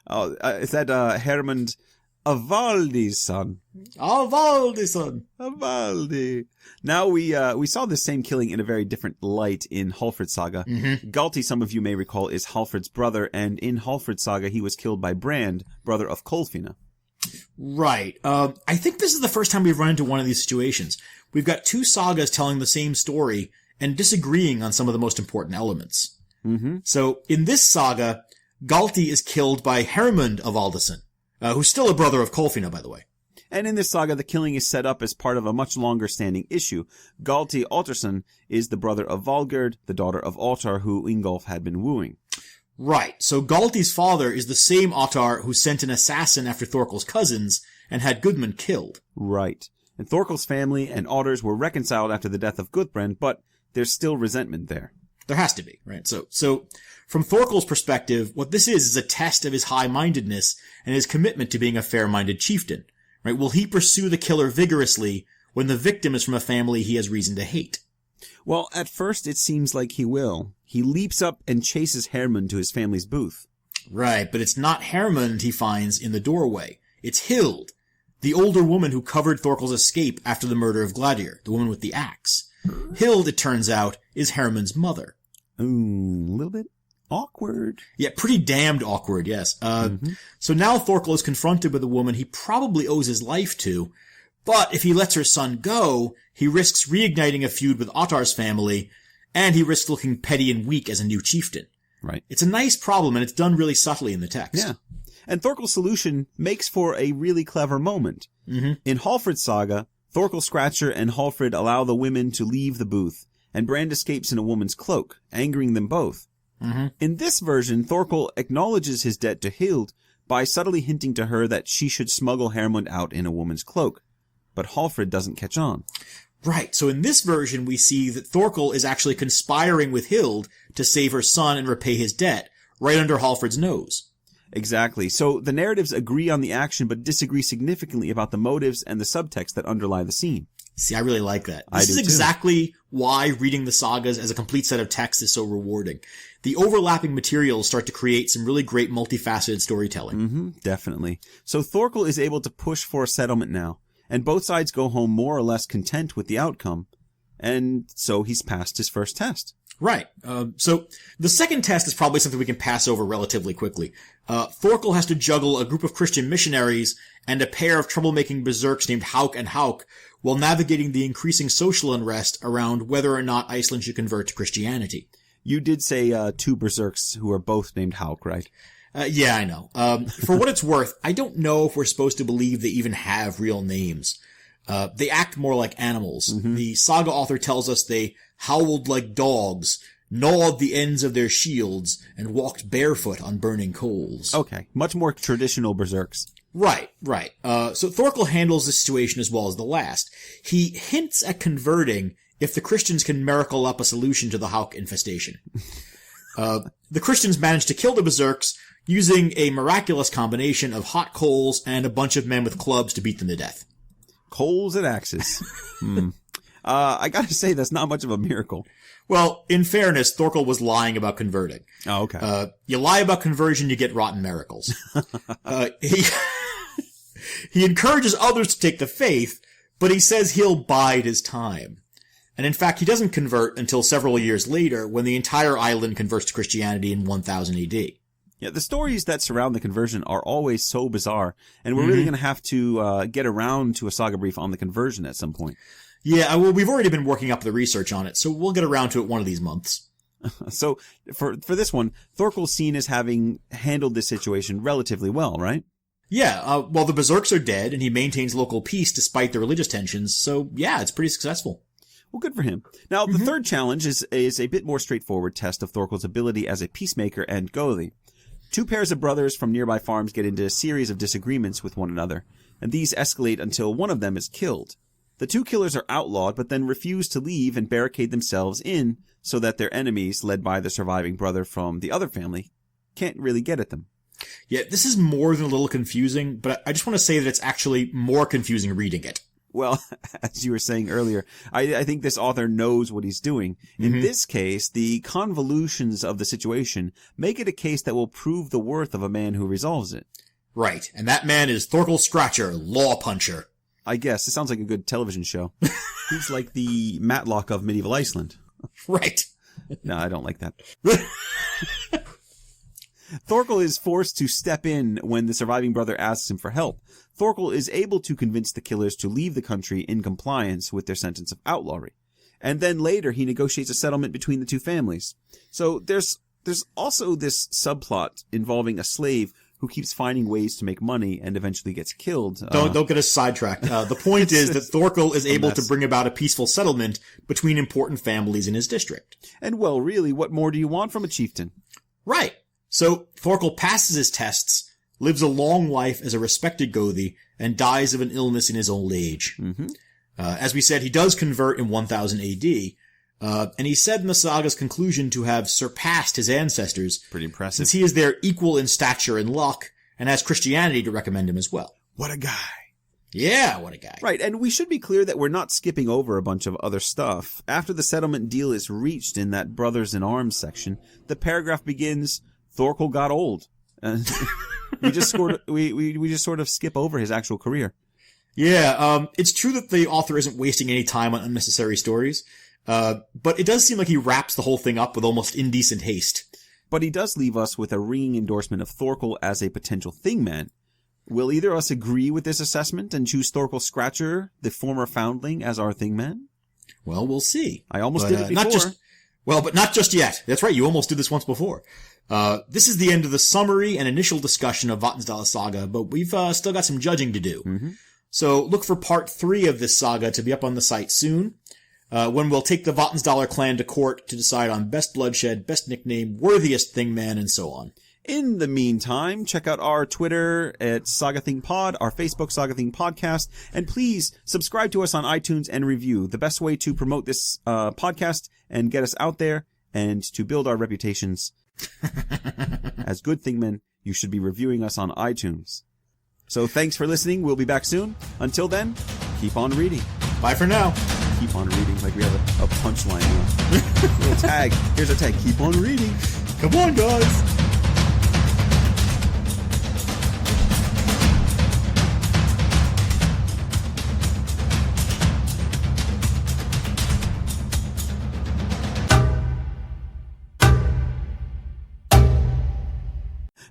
Oh, is that Hermund Avaldi's son? Avaldison! Avaldi. Now we saw the same killing in a very different light in Hallfred's saga. Galti, some of you may recall, is Hallfred's brother, and in Hallfred's saga he was killed by Brand, brother of Kolfina. Right. I think this is the first time we've run into one of these situations. We've got 2 sagas telling the same story and disagreeing on some of the most important elements. So, in this saga, Galti is killed by Hermund of Alderson, who's still a brother of Kolfina, by the way. And in this saga, the killing is set up as part of a much longer-standing issue. Galti Otterson is the brother of Valgerd, the daughter of Ottar, who Ingolf had been wooing. Right, so Galti's father is the same Ottar who sent an assassin after Thorkel's cousins and had Gudmund killed. Right. And Thorkel's family and Ottar's were reconciled after the death of Gudbrand, but there's still resentment there. There has to be, right? So from Thorkel's perspective, what this is a test of his high-mindedness and his commitment to being a fair-minded chieftain. Right? Will he pursue the killer vigorously when the victim is from a family he has reason to hate? Well, at first it seems like he will. He leaps up and chases Hermund to his family's booth. Right, but it's not Hermund he finds in the doorway. It's Hild, the older woman who covered Thorkel's escape after the murder of Gladir, the woman with the axe. Hild, it turns out, is Hermund's mother. Ooh, a little bit awkward. Yeah, pretty damned awkward, yes. So now Thorkel is confronted with a woman he probably owes his life to, but if he lets her son go, he risks reigniting a feud with Ottar's family, and he risks looking petty and weak as a new chieftain. Right. It's a nice problem, and it's done really subtly in the text. Yeah. And Thorkel's solution makes for a really clever moment. In Hallfred's saga, Thorkel Scratcher and Hallfred allow the women to leave the booth, and Brand escapes in a woman's cloak, angering them both. In this version, Thorkel acknowledges his debt to Hild by subtly hinting to her that she should smuggle Hermund out in a woman's cloak. But Hallfred doesn't catch on. Right, so in this version we see that Thorkel is actually conspiring with Hild to save her son and repay his debt, right under Hallfred's nose. Exactly. So the narratives agree on the action but disagree significantly about the motives and the subtext that underlie the scene. See, I really like that. I This do is too. exactly why reading the sagas as a complete set of text is so rewarding. The overlapping materials start to create some really great multifaceted storytelling. Definitely. So Thorkel is able to push for a settlement now, and both sides go home more or less content with the outcome, and so he's passed his first test. Right. So the second test is probably something we can pass over relatively quickly. Thorkel has to juggle a group of Christian missionaries and a pair of troublemaking berserks named Hauk and Hauk while navigating the increasing social unrest around whether or not Iceland should convert to Christianity. You did say two berserks who are both named Hauk, right? Yeah, I know. For what it's worth, I don't know if we're supposed to believe they even have real names. They act more like animals. The saga author tells us they howled like dogs, gnawed the ends of their shields, and walked barefoot on burning coals. Okay, much more traditional berserks. Right. So Thorkel handles the situation as well as the last. He hints at converting if the Christians can miracle up a solution to the Hauk infestation. The Christians manage to kill the berserks using a miraculous combination of hot coals and a bunch of men with clubs to beat them to death. Coals and axes. I gotta say, that's not much of a miracle. Well, in fairness, Thorkel was lying about converting. Oh, okay. You lie about conversion, you get rotten miracles. He encourages others to take the faith, but he says he'll bide his time. And in fact, he doesn't convert until several years later, when the entire island converts to Christianity in 1000 AD. Yeah, the stories that surround the conversion are always so bizarre, and we're really going to have to get around to a saga brief on the conversion at some point. Yeah, well, we've already been working up the research on it, so we'll get around to it one of these months. So, for this one, Thorkel's seen as having handled this situation relatively well, right? Yeah, well, the berserks are dead, and he maintains local peace despite the religious tensions, so yeah, it's pretty successful. Well, good for him. Now, the third challenge is a bit more straightforward test of Thorkel's ability as a peacemaker and Gothi. Two pairs of brothers from nearby farms get into a series of disagreements with one another, and these escalate until one of them is killed. The two killers are outlawed, but then refuse to leave and barricade themselves in so that their enemies, led by the surviving brother from the other family, can't really get at them. Yeah, this is more than a little confusing, but I just want to say that it's actually more confusing reading it. Well, as you were saying earlier, I think this author knows what he's doing. In this case, the convolutions of the situation make it a case that will prove the worth of a man who resolves it. Right, and that man is Thorkel Scratcher, Law Puncher. I guess. It sounds like a good television show. He's like the Matlock of medieval Iceland. Right. No, I don't like that. Thorkel is forced to step in when the surviving brother asks him for help. Thorkel is able to convince the killers to leave the country in compliance with their sentence of outlawry. And then later he negotiates a settlement between the two families. So there's also this subplot involving a slave who keeps finding ways to make money and eventually gets killed. Don't get us sidetracked. The point is that Thorkel is able to bring about a peaceful settlement between important families in his district. And well, really, what more do you want from a chieftain? Right. So Thorkel passes his tests, lives a long life as a respected Gothi, and dies of an illness in his old age. As we said, he does convert in 1000 AD, And he's said in the saga's conclusion to have surpassed his ancestors. Pretty impressive. Since he is their equal in stature and luck, and has Christianity to recommend him as well. What a guy. Yeah, what a guy. Right, and we should be clear that we're not skipping over a bunch of other stuff. After the settlement deal is reached in that Brothers in Arms section, the paragraph begins, Thorkel got old. We just sort of skip over his actual career. Yeah, it's true that the author isn't wasting any time on unnecessary stories, but it does seem like he wraps the whole thing up with almost indecent haste. But he does leave us with a ringing endorsement of Thorkel as a potential thingman. Will either of us agree with this assessment and choose Thorkel Scratcher, the former foundling, as our thingman? Well, we'll see. I almost did it before. But not just yet. That's right, you almost did this once before. This is the end of the summary and initial discussion of Vatnsdal Saga, but we've still got some judging to do. Mm-hmm. So look for part 3 of this saga to be up on the site soon, when we'll take the Vatnsdaler clan to court to decide on best bloodshed, best nickname, worthiest thingman, and so on. In the meantime, check out our Twitter at Saga Thing Pod, our Facebook Saga Thing Podcast, and please subscribe to us on iTunes and review. The best way to promote this podcast and get us out there and to build our reputations as good thingmen, you should be reviewing us on iTunes. So thanks for listening. We'll be back soon. Until then, keep on reading. Bye for now. Keep on reading, like we have a punchline now. Little tag. Here's a tag. Keep on reading. Come on, guys.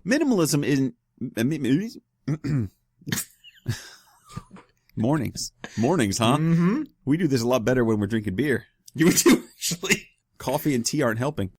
Minimalism in mornings, huh? Mm-hmm. We do this a lot better when we're drinking beer. You do, actually. Coffee and tea aren't helping.